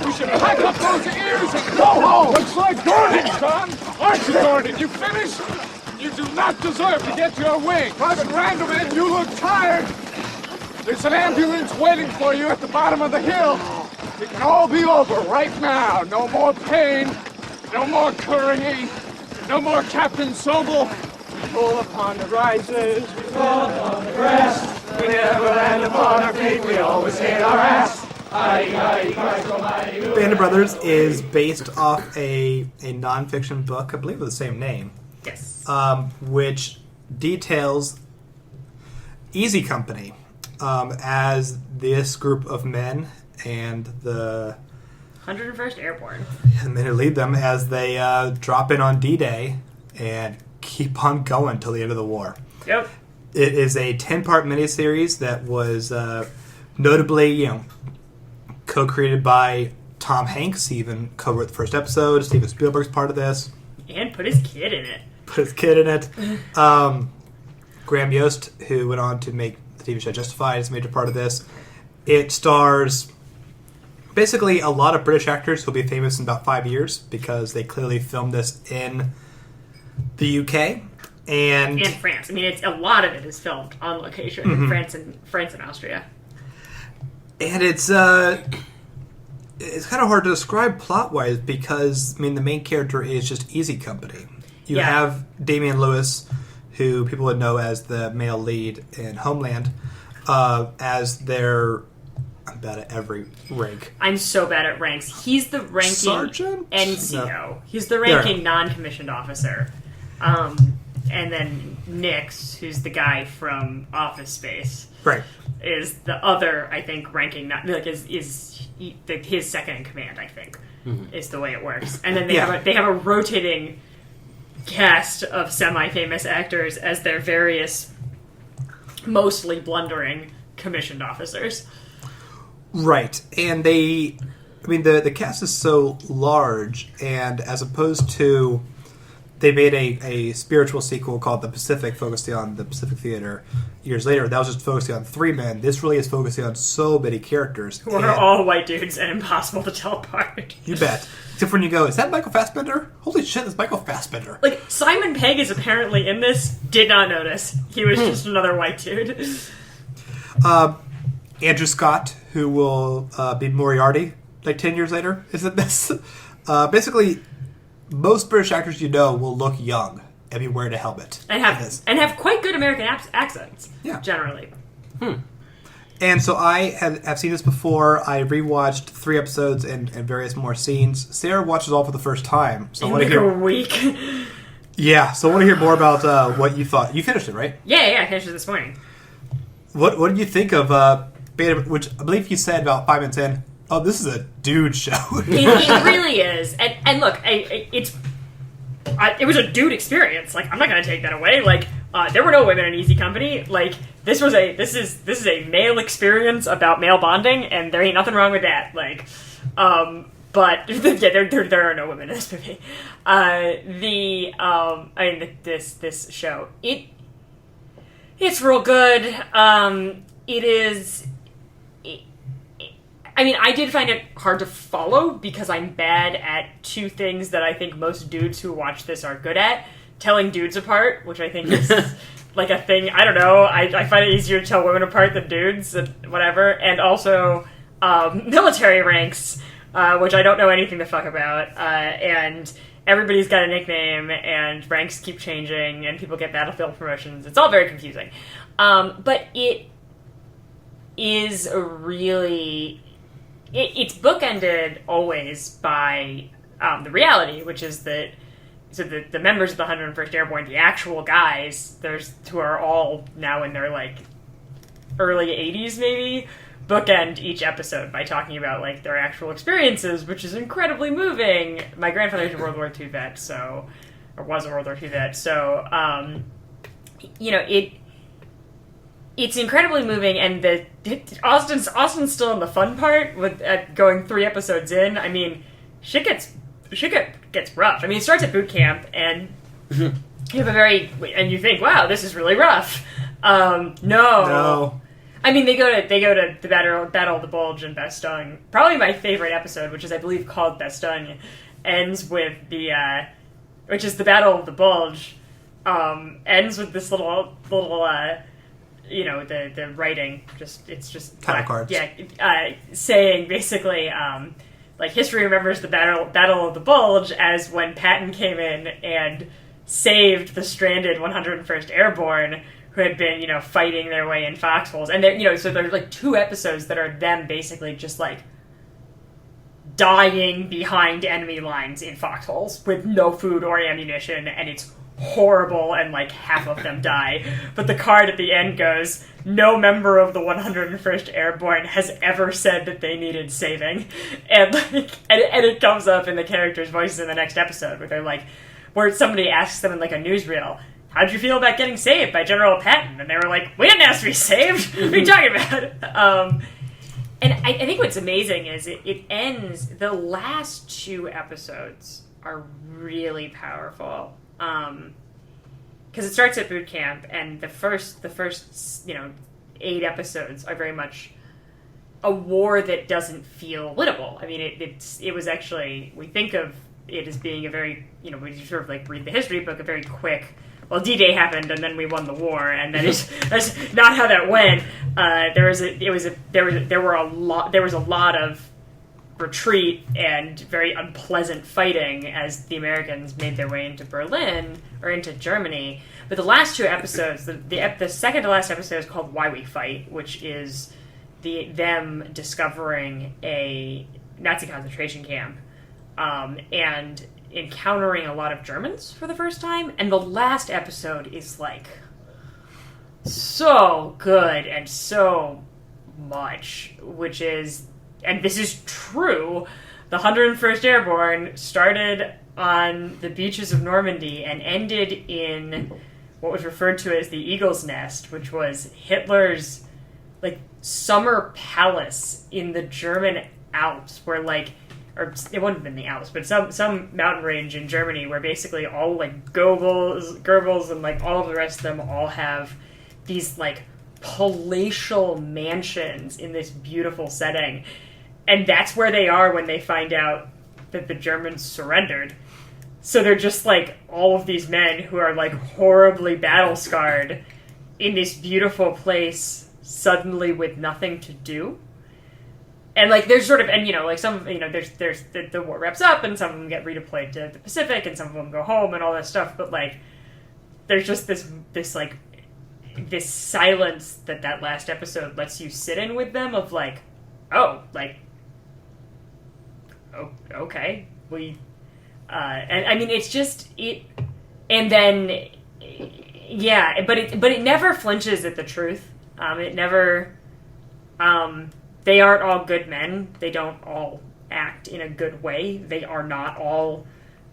You should pack up those ears and go home! Looks like Gordon, son! Aren't you, Gordon? You finished? You do not deserve to get your wing! Private Randleman, you look tired! There's an ambulance waiting for you at the bottom of the hill! It can all be over right now! No more pain, no more currying, no more Captain Sobel! We pull upon the rises, we fall upon the grass. We never land upon our feet, we always hit our ass. Band of Brothers is based off a non-fiction book, I believe with the same name. Yes. Which details Easy Company as this group of men and the 101st Airborne. The men who lead them as they drop in on D-Day and keep on going till the end of the war. Yep. It is a 10-part miniseries that was notably, co-created by Tom Hanks. He even co-wrote the first episode. Steven Spielberg's part of this. And put his kid in it. Graham Yost, who went on to make the TV show Justified, is a major part of this. It stars basically a lot of British actors who will be famous in about 5 years because they clearly filmed this in the UK and France. I mean, a lot of it is filmed on location in France and Austria. And it's kind of hard to describe plot-wise because, the main character is just Easy Company. You have Damian Lewis, who people would know as the male lead in Homeland, as their... I'm bad at every rank. I'm so bad at ranks. He's the ranking Sergeant? NCO. No. He's the ranking non-commissioned officer. And then Nix, who's the guy from Office Space, right, is the other, I think, ranking is his second in command. I think is the way it works. And then they have a rotating cast of semi-famous actors as their various, mostly blundering commissioned officers. Right, and the cast is so large, and as opposed to, they made a spiritual sequel called The Pacific, focusing on the Pacific Theater years later. That was just focusing on 3 men. This really is focusing on so many characters. Who are all white dudes and impossible to tell apart. You bet. Except when you go, is that Michael Fassbender? Holy shit, that's Michael Fassbender. Like, Simon Pegg is apparently in this. Did not notice. He was just another white dude. Andrew Scott, who will be Moriarty, like 10 years later, is the best. Basically, most British actors will look young and be wearing a helmet. And have quite good American accents, generally. And so I have seen this before. I rewatched 3 episodes and various more scenes. Sarah watches all for the first time. So I want to hear a week. Yeah, so I want to hear more about what you thought. You finished it, right? Yeah, I finished it this morning. What did you think of Beta, which I believe you said about 5 minutes in, oh, this is a dude show. It really is. And look, it was a dude experience. Like, I'm not going to take that away. Like, there were no women in Easy Company. Like, this is a male experience about male bonding, and there ain't nothing wrong with that. Like, but yeah, there are no women in this movie. This show, it's real good. It is. I did find it hard to follow because I'm bad at 2 things that I think most dudes who watch this are good at: telling dudes apart, which I think is like a thing. I don't know. I find it easier to tell women apart than dudes, whatever. And also military ranks, which I don't know anything the fuck about. And everybody's got a nickname, and ranks keep changing, and people get battlefield promotions. It's all very confusing. But it is really... It's bookended always by the reality, which is that the members of the 101st Airborne, the actual guys, who are all now in their like early 80s maybe, bookend each episode by talking about like their actual experiences, which is incredibly moving. My grandfather's a World War II vet, was a World War II vet, so it's incredibly moving, and Austin's still in the fun part with going 3 episodes in. I mean, shit gets rough. I mean, it starts at boot camp, and you have and you think, wow, this is really rough. No. I mean, they go to the Battle of the Bulge in Bastogne. Probably my favorite episode, which is I believe called Bastogne, ends with which is the Battle of the Bulge. Ends with this little. The writing, it's just title cards. Yeah, saying basically, like, history remembers the Battle of the Bulge as when Patton came in and saved the stranded 101st Airborne who had been, fighting their way in foxholes. And so there's like 2 episodes that are them basically just like dying behind enemy lines in foxholes with no food or ammunition, and it's horrible, and like half of them die. But the card at the end goes, no member of the 101st Airborne has ever said that they needed saving. And it comes up in the characters' voices in the next episode where somebody asks them in like a newsreel, how'd you feel about getting saved by General Patton? And they were like, we didn't ask to be saved. What are you talking about? And I think what's amazing is it ends, the last 2 episodes are really powerful. Because it starts at boot camp, and the first 8 episodes are very much a war that doesn't feel winnable. I mean, it was actually, we think of it as being a very, when you sort of like read the history book, a very quick, well, D-Day happened and then we won the war, and then that's not how that went. There was a lot of retreat and very unpleasant fighting as the Americans made their way into Berlin or into Germany. But the last 2 episodes, the second to last episode is called Why We Fight, which is them discovering a Nazi concentration camp and encountering a lot of Germans for the first time. And the last episode is like so good and so much, which is, and this is true, the 101st Airborne started on the beaches of Normandy and ended in what was referred to as the Eagle's Nest, which was Hitler's like summer palace in the German Alps, where like, or it wouldn't have been the Alps, but some mountain range in Germany, where basically all like Goebbels and like all of the rest of them all have these like palatial mansions in this beautiful setting, and that's where they are when they find out that the Germans surrendered. So they're just like all of these men who are like horribly battle scarred in this beautiful place suddenly with nothing to do. And like there's sort of, and you know, like some, you know, there's the war wraps up and some of them get redeployed to the Pacific and some of them go home and all that stuff, but like there's just this like this silence that last episode lets you sit in with them of like, oh, like, oh, okay, we and I mean it's just it, and then yeah, but it never flinches at the truth. It never they aren't all good men. They don't all act in a good way. They are not all,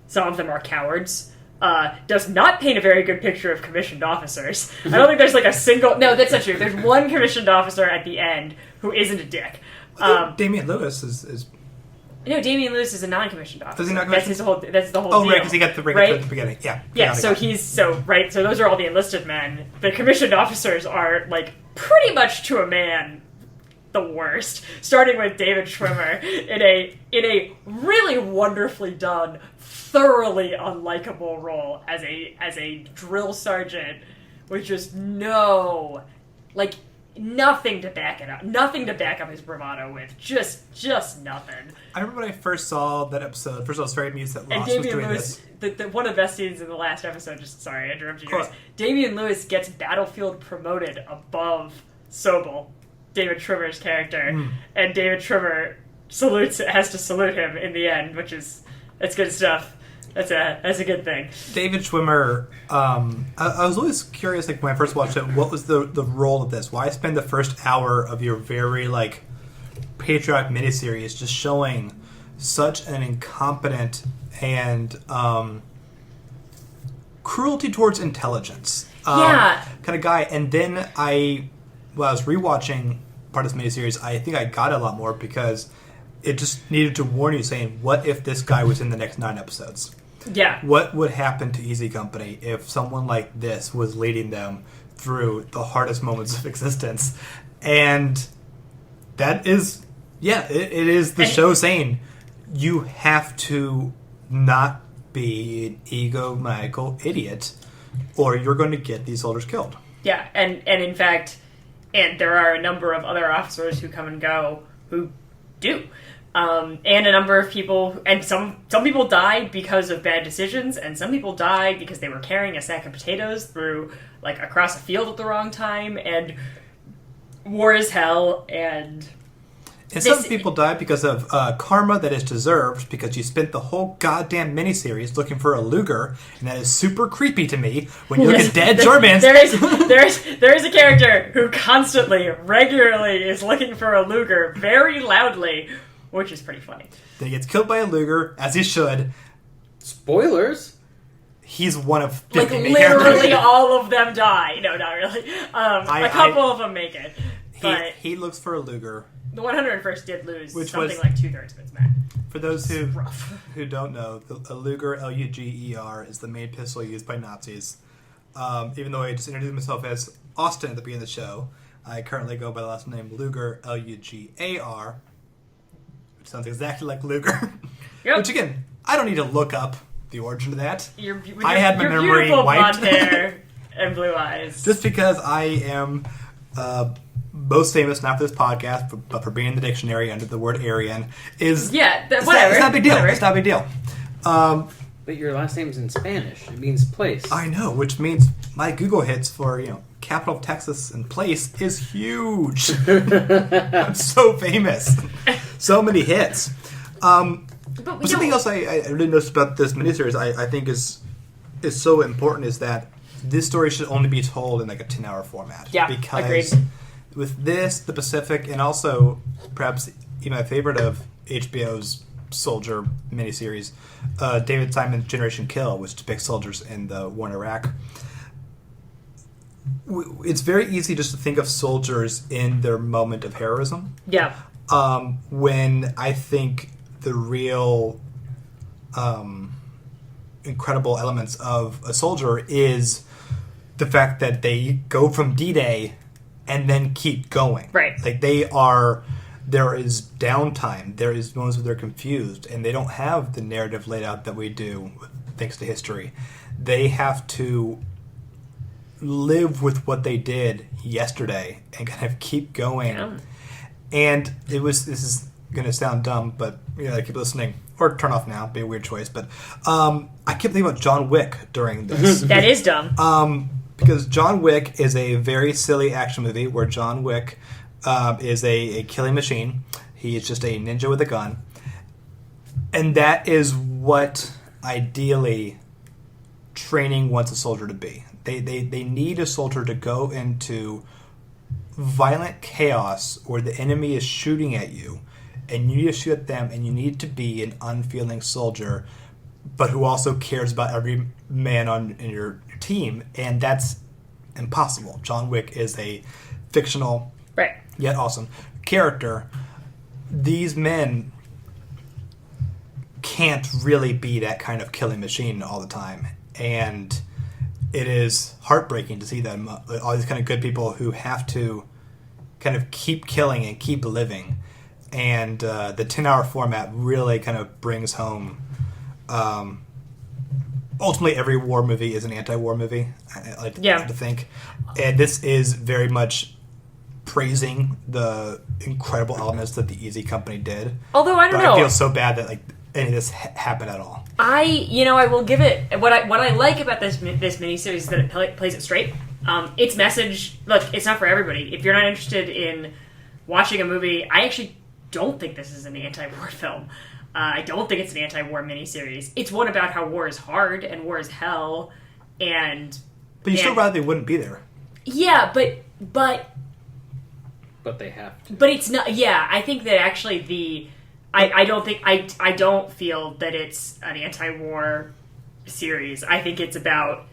some of them are cowards. Does not paint a very good picture of commissioned officers. I don't think there's like a single, no, that's not true. There's one commissioned officer at the end who isn't a dick. Damian Lewis is No, Damian Lewis is a non-commissioned officer. Does he not that's the whole deal. Oh, right, because he got the ring at the beginning. Yeah. Yeah, so he's, so those are all the enlisted men. The commissioned officers are, like, pretty much to a man the worst. Starting with David Schwimmer in a really wonderfully done, thoroughly unlikable role as a drill sergeant with just no, like, nothing to back it up. Nothing to back up his bravado with. Just nothing. I remember when I first saw that episode. First of all, I was very amused that Ross and was doing Lewis, this. One of the best scenes in the last episode, just sorry, I interrupted you guys. Damian Lewis gets Battlefield promoted above Sobel, David Schwimmer's character, and David Schwimmer has to salute him in the end, that's good stuff. That's a good thing. David Schwimmer, I was always curious, like when I first watched it, what was the role of this? Why spend the first hour of your very like patriotic miniseries just showing such an incompetent and cruelty towards intelligence kind of guy? And then when I was rewatching part of this miniseries, I think I got it a lot more because it just needed to warn you, saying, what if this guy was in the next 9 episodes? Yeah. What would happen to Easy Company if someone like this was leading them through the hardest moments of existence? And that is, it is the show saying you have to not be an egomaniacal idiot or you're going to get these soldiers killed. Yeah, and in fact, and there are a number of other officers who come and go who do. And a number of people, and some people died because of bad decisions, and some people died because they were carrying a sack of potatoes through, like, across a field at the wrong time, and war is hell, and some people died because of karma that is deserved, because you spent the whole goddamn miniseries looking for a Luger, and that is super creepy to me when you look at dead Germans. There is a character who constantly, regularly is looking for a Luger very loudly, which is pretty funny. Then he gets killed by a Luger, as he should. Spoilers. He's one of 50 like literally all of them die. No, not really. A couple of them make it. But he looks for a Luger. The 101st did lose like 2/3 of its mag. For those who don't know, a Luger, L-U-G-E-R, is the main pistol used by Nazis. Even though I just introduced myself as Austin at the beginning of the show, I currently go by the last name Luger, L-U-G-A-R, which sounds exactly like Luger. Yep. Which, again, I don't need to look up the origin of that. I had my memory wiped. Blonde hair and blue eyes. Just because I am most famous, not for this podcast, but for being in the dictionary under the word Aryan, is... whatever. It's not a big deal. Whatever. It's not a big deal. But your last name's in Spanish. It means place. I know, which means my Google hits for, capital of Texas and place is huge. I'm so famous. So many hits. But something else I really noticed about this miniseries I think is so important is that this story should only be told in like a 10-hour format. Yeah, because agreed. With this, The Pacific, and also perhaps even my favorite of HBO's soldier miniseries, David Simon's Generation Kill, which depicts soldiers in the war in Iraq. It's very easy just to think of soldiers in their moment of heroism. Yeah. When I think the real incredible elements of a soldier is the fact that they go from D-Day and then keep going. Right. Like there is downtime, there is moments where they're confused, and they don't have the narrative laid out that we do thanks to history. They have to live with what they did yesterday and kind of keep going. Yeah. And this is going to sound dumb, but keep listening. Or turn off now, be a weird choice. But I kept thinking about John Wick during this. That is dumb. Because John Wick is a very silly action movie where John Wick is a killing machine. He is just a ninja with a gun. And that is what, ideally, training wants a soldier to be. They need a soldier to go into violent chaos where the enemy is shooting at you, and you need to shoot at them, and you need to be an unfeeling soldier, but who also cares about every man in your team, and that's impossible. John Wick is a fictional, right, yet awesome character. These men can't really be that kind of killing machine all the time, and it is heartbreaking to see them, all these kind of good people who have to kind of keep killing and keep living. And the 10-hour format really kind of brings home... ultimately, every war movie is an anti-war movie, I like to think. And this is very much praising the incredible elements that the Easy Company did. Although, I don't know. I feel so bad that any of this happened at all. I will give it what I like about this miniseries is that it plays it straight. Its message, look, it's not for everybody. If you're not interested in watching a movie, I actually don't think this is an anti-war film. I don't think it's an anti-war miniseries. It's one about how war is hard and war is hell, but you still rather they wouldn't be there. Yeah, but they have to. But it's not. Yeah, I think that actually I don't feel that it's an anti-war series. I think it's about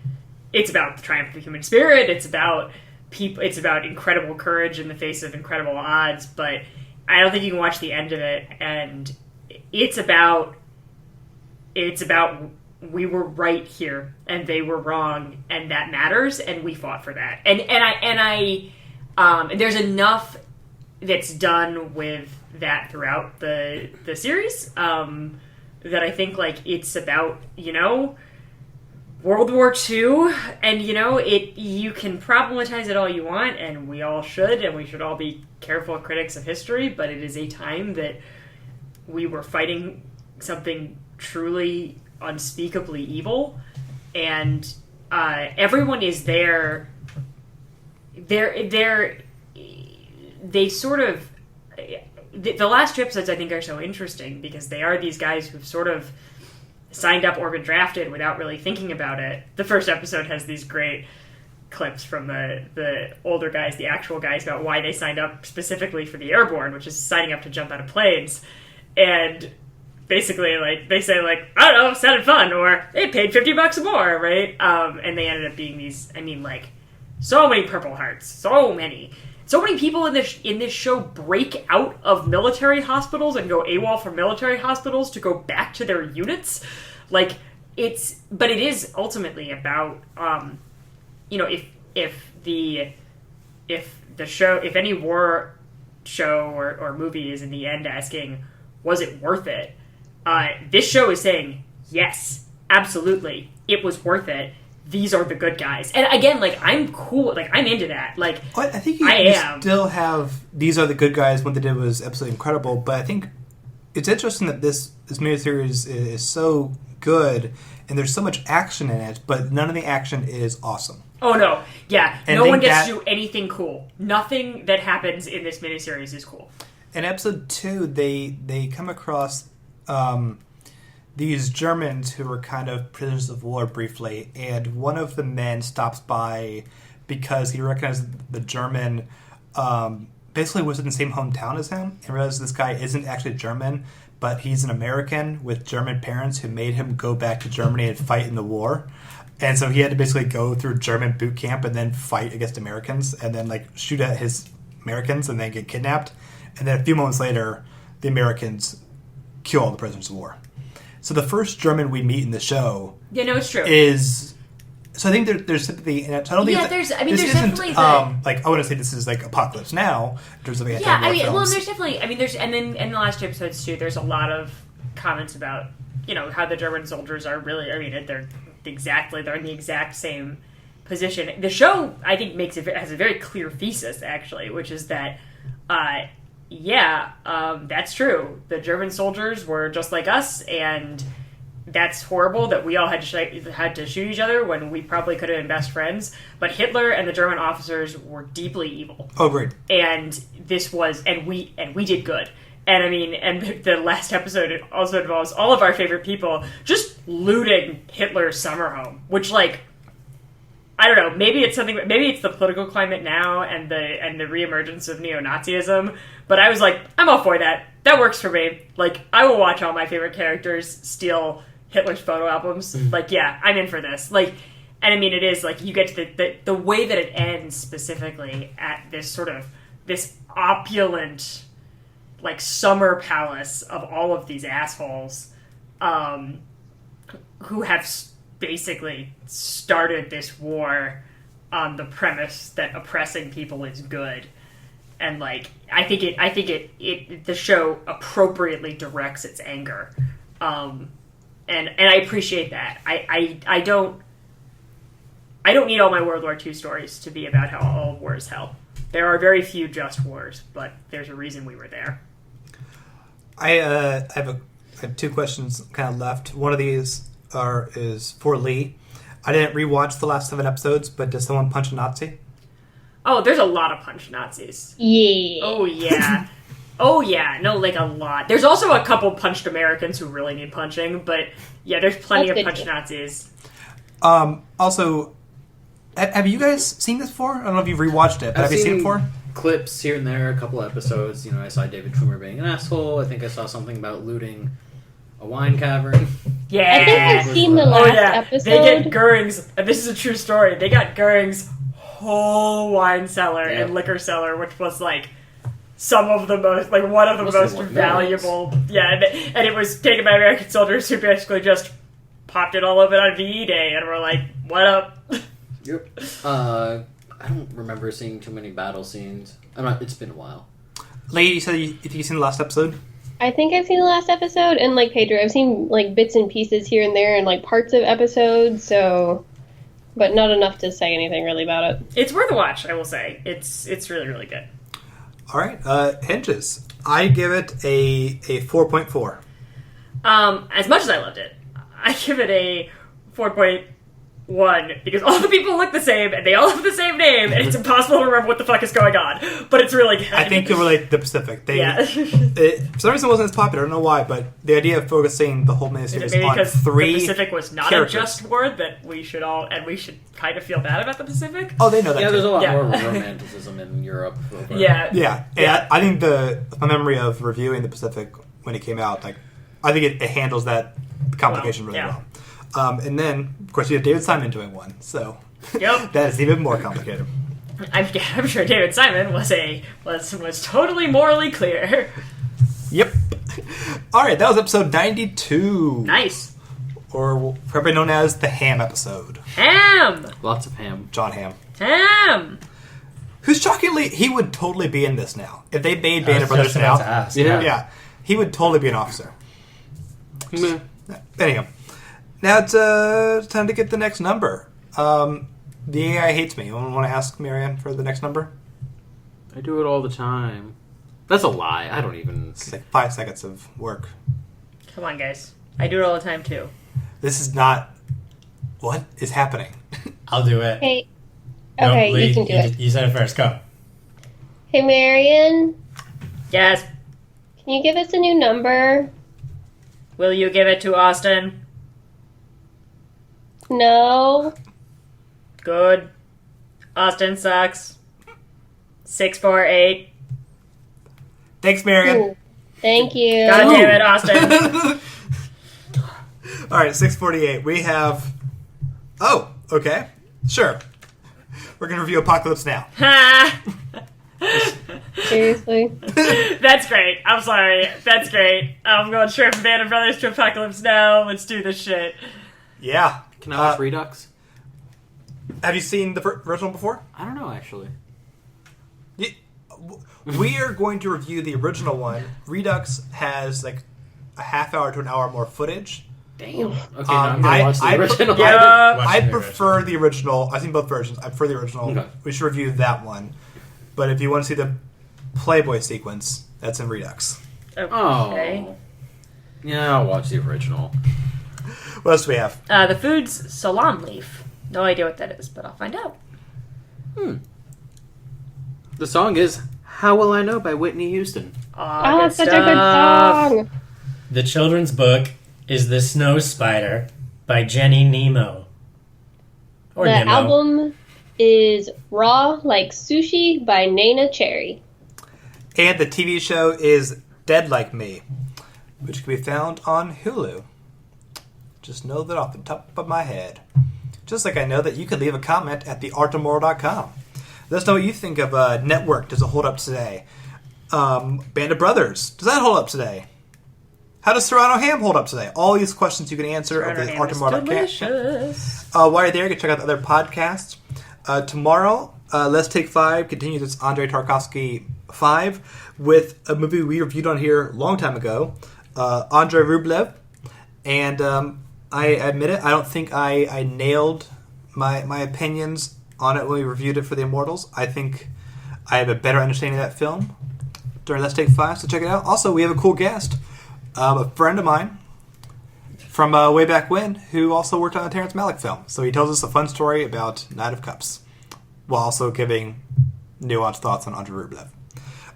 the triumph of the human spirit. It's about people. It's about incredible courage in the face of incredible odds. But I don't think you can watch the end of it, and it's about we were right here and they were wrong, and that matters, and we fought for that. And there's enough that's done with that throughout the series that I think it's about World War II, and you can problematize it all you want, and we all should, and we should all be careful critics of history, but it is a time that we were fighting something truly unspeakably evil, and everyone is there. They sort of the last two episodes I think are so interesting because they are these guys who've sort of signed up or been drafted without really thinking about it. The first episode has these great clips from the older guys, the actual guys, about why they signed up specifically for the airborne, which is signing up to jump out of planes. And basically, they say, I don't know, it sounded fun, or they paid $50 more, right? And they ended up being these, so many Purple Hearts, so many people in this show break out of military hospitals and go AWOL from military hospitals to go back to their units. But it is ultimately about, if any war show or movie is in the end asking, was it worth it? This show is saying, yes, absolutely, it was worth it. These are the good guys. And again, I'm cool. I'm into that. I think you still have these are the good guys. What they did was absolutely incredible. But I think it's interesting that this miniseries is so good and there's so much action in it, but none of the action is awesome. Oh, no. Yeah. And no one gets to do anything cool. Nothing that happens in this miniseries is cool. In episode 2, they come across these Germans who were kind of prisoners of war briefly, and one of the men stops by because he recognized the German basically was in the same hometown as him, and realizes this guy isn't actually German, but he's an American with German parents who made him go back to Germany and fight in the war. And so he had to basically go through German boot camp and then fight against Americans and then like shoot at his Americans and then get kidnapped. And then a few moments later, the Americans kill all the prisoners of war. So the first German we meet in the show, it's true. Is so I think there's sympathy. And I don't think there's definitely like I want to say this is like Apocalypse Now in terms of films. There's definitely and then in the last two episodes too, there's a lot of comments about how the German soldiers are really. They're in the exact same position. The show, I think, has a very clear thesis, actually, which is that, that's true. The German soldiers were just like us, and that's horrible that we all had to shoot each other when we probably could have been best friends. But Hitler and the German officers were deeply evil. Oh, great! And we did good. And the last episode also involves all of our favorite people just looting Hitler's summer home, which, like, I don't know, maybe it's the political climate now and the reemergence of neo-Nazism, but I was like, I'm all for that. That works for me. Like, I will watch all my favorite characters steal Hitler's photo albums. Like, yeah, I'm in for this. Like, and it is, like, you get to the way that it ends specifically at this opulent, like, summer palace of all of these assholes who have basically started this war on the premise that oppressing people is good. And, like, I think the show appropriately directs its anger. And I appreciate that. I don't need all my World War II stories to be about how all war is hell. There are very few just wars, but there's a reason we were there. I have two questions kind of left. One of these is for Lee. I didn't rewatch the last 7 episodes, but does someone punch a Nazi? Oh, there's a lot of punch Nazis. Yeah. Oh, yeah. Oh, yeah. No, like, a lot. There's also a couple punched Americans who really need punching, but, yeah, there's plenty of punched Nazis. Also, have you guys seen this before? I don't know if you've rewatched it, but have you seen it before? Clips here and there, a couple episodes. I saw David Schwimmer being an asshole. I think I saw something about looting a wine cavern. Yeah. I think I've seen the last episode. They get Goering's, and this is a true story, they got Goering's whole wine cellar and liquor cellar, which was, like, some of the most, like, one of the most valuable. Yeah, and it was taken by American soldiers who basically just popped it all open on VE Day, and were like, what up? Yep. I don't remember seeing too many battle scenes. It's been a while. Lee, you said you've seen the last episode? I think I've seen the last episode, and like Pedro, I've seen like bits and pieces here and there and like parts of episodes, so but not enough to say anything really about it. It's worth a watch, I will say. It's really, really good. All right. Henges. I give it a 4.4. As much as I loved it, I give it a 4.1 because all the people look the same and they all have the same name and it's impossible to remember what the fuck is going on. But it's really good. I think you'll relate to the Pacific. For some reason it wasn't as popular. I don't know why, but the idea of focusing the whole miniseries on 3 the Pacific was not characters. a just word that we should kind of feel bad about the Pacific. Oh, they know that. Yeah, too. there's a lot more romanticism in Europe. Yeah. And I think my memory of reviewing the Pacific when it came out, like, I think it handles that complication really well. And then, of course, you have David Simon doing one, so that is even more complicated. I'm sure David Simon was totally morally clear. Yep. All right, that was episode 92. Nice. Or probably known as the Ham episode. Ham! Lots of ham. John Ham. Ham! Who's shockingly, he would totally be in this now. If they made Band of Brothers now. Yeah. He would totally be an officer. Anyhow. Now it's time to get the next number. The AI hates me. You want to ask Marianne for the next number? I do it all the time. That's a lie. I don't even... It's like 5 seconds of work. Come on, guys. I do it all the time, too. This is not... What is happening? I'll do it. Hey. Okay, Lee, you can do it. You said it first. Go. Hey, Marion. Yes? Can you give us a new number? Will you give it to Austin? No. Good. Austin sucks. 648. Thanks, Marion. Ooh. Thank you. God damn it, Austin. All right, 6:48. We have. Oh, okay, sure. We're gonna review Apocalypse Now. Seriously? That's great. I'm sorry. That's great. I'm going straight from Band of Brothers to Apocalypse Now. Let's do this shit. Yeah. Can I watch Redux? Have you seen the original before? I don't know, actually. We are going to review the original one. Redux has like a half hour to an hour more footage. Damn. Okay, now I'm going to watch the original. I prefer the original. I've seen both versions. I prefer the original. Okay. We should review that one. But if you want to see the Playboy sequence, that's in Redux. Okay. Oh. Yeah, I'll watch the original. What else do we have? The food's salam leaf. No idea what that is, but I'll find out. The song is How Will I Know by Whitney Houston. Oh, that's such a good song. The children's book is The Snow Spider by Jenny Nemo. Or the Nemo. album is Raw Like Sushi by Nana Cherry. And the TV show is Dead Like Me, which can be found on Hulu. Just know that off the top of my head. Just like I know that you can leave a comment at theartofmoral.com. Let us know what you think of Network. Does it hold up today? Band of Brothers. Does that hold up today? How does Serrano Ham hold up today? All these questions you can answer at theartofmoral.com. While you're there, you can check out the other podcasts. Tomorrow, Let's Take 5 continues its Andrei Tarkovsky 5 with a movie we reviewed on here a long time ago, Andrei Rublev. And I admit it, I don't think I nailed my opinions on it when we reviewed it for the Immortals. I think I have a better understanding of that film during Let's Take 5, so check it out. Also, we have a cool guest, a friend of mine from way back when, who also worked on a Terrence Malick film. So he tells us a fun story about Knight of Cups, while also giving nuanced thoughts on Andrei Rublev.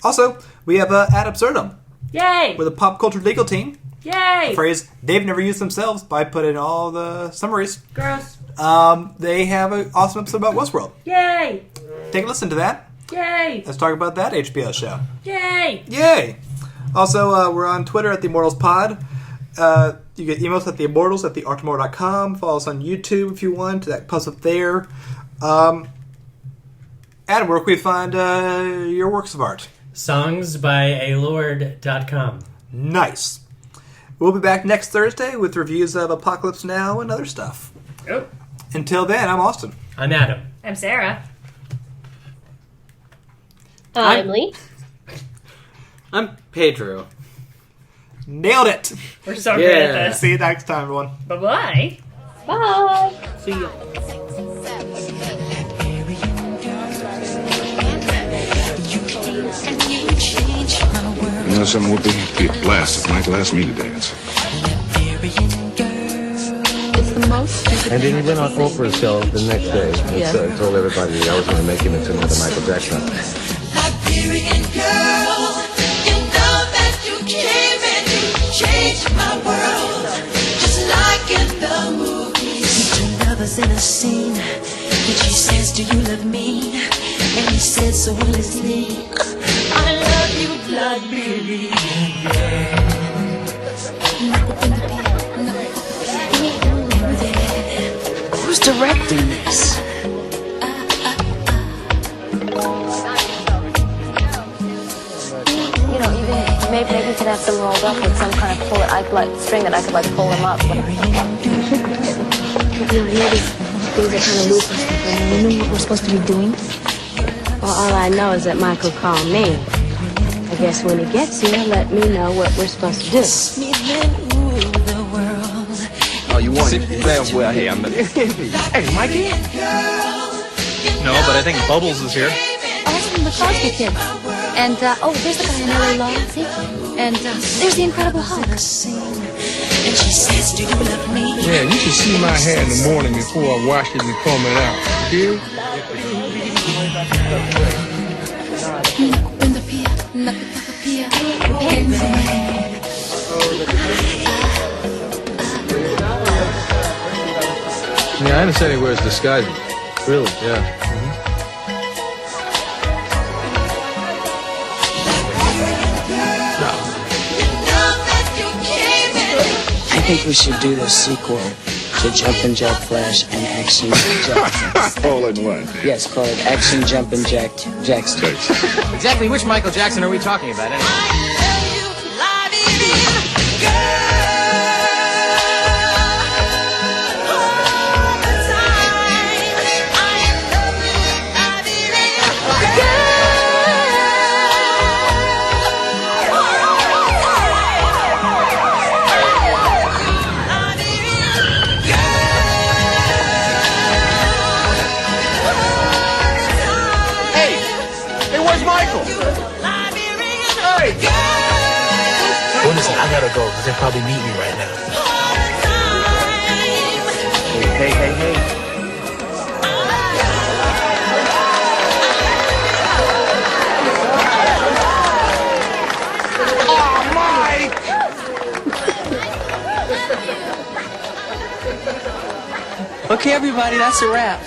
Also, we have Ad Absurdum. Yay! With a pop culture legal team. Yay! A phrase they've never used themselves, but I put in all the summaries. Gross. They have an awesome episode about Westworld. Yay! Take a listen to that. Yay! Let's talk about that HBO show. Yay! Yay! Also, we're on Twitter at The Immortals Pod. You get emails at TheImmortals at theartofmoral.com. Follow us on YouTube if you want. That posts up there. Adam, where can we find your works of art? Songsbyalord.com. Nice. We'll be back next Thursday with reviews of Apocalypse Now and other stuff. Oh. Until then, I'm Austin. I'm Adam. I'm Sarah. I'm Lee. I'm Pedro. Nailed it. We're so good at this. See you next time, everyone. Bye-bye. Bye. See ya. You know something, Whoopi? It'd be a blast if Michael asked me to dance. And then he went on Oprah's show the next day and told everybody that I was going to make him into another Michael Jackson. Liberian girl, you know that you came and you changed my world, just like in the movies. Two lovers in a scene, and she says, do you love me? And he says, so will his name. I love you, Liberian girl. Who's directing this? You know, even maybe we could have them rolled up with some kind of string that I could pull them up. You know, these things are kind of loose and stuff. And you know what we're supposed to be doing? Well, all I know is that Michael called me. I guess when he gets here, let me know what we're supposed to do. Oh, you want it? Well, hey, I'm... Hey, Mikey? No, but I think Bubbles is here. Oh, that's from the Cosby Kids. And, there's the guy in L.A. Law, see? And, there's the Incredible Hulk. And she says, do you love me? Yeah, you should see my hair in the morning before I wash it and comb it out. You Yeah, I understand he wears disguises. Really? Yeah. think we should do the sequel to Jumpin' Jack Flash and Action Jack. All in one. Yes, call it Action Jumpin' Jack Jackson. Exactly which Michael Jackson are we talking about anyway? Well, listen, I gotta go because they probably need me right now. Hey. Oh, Mike! Okay, everybody, that's a wrap.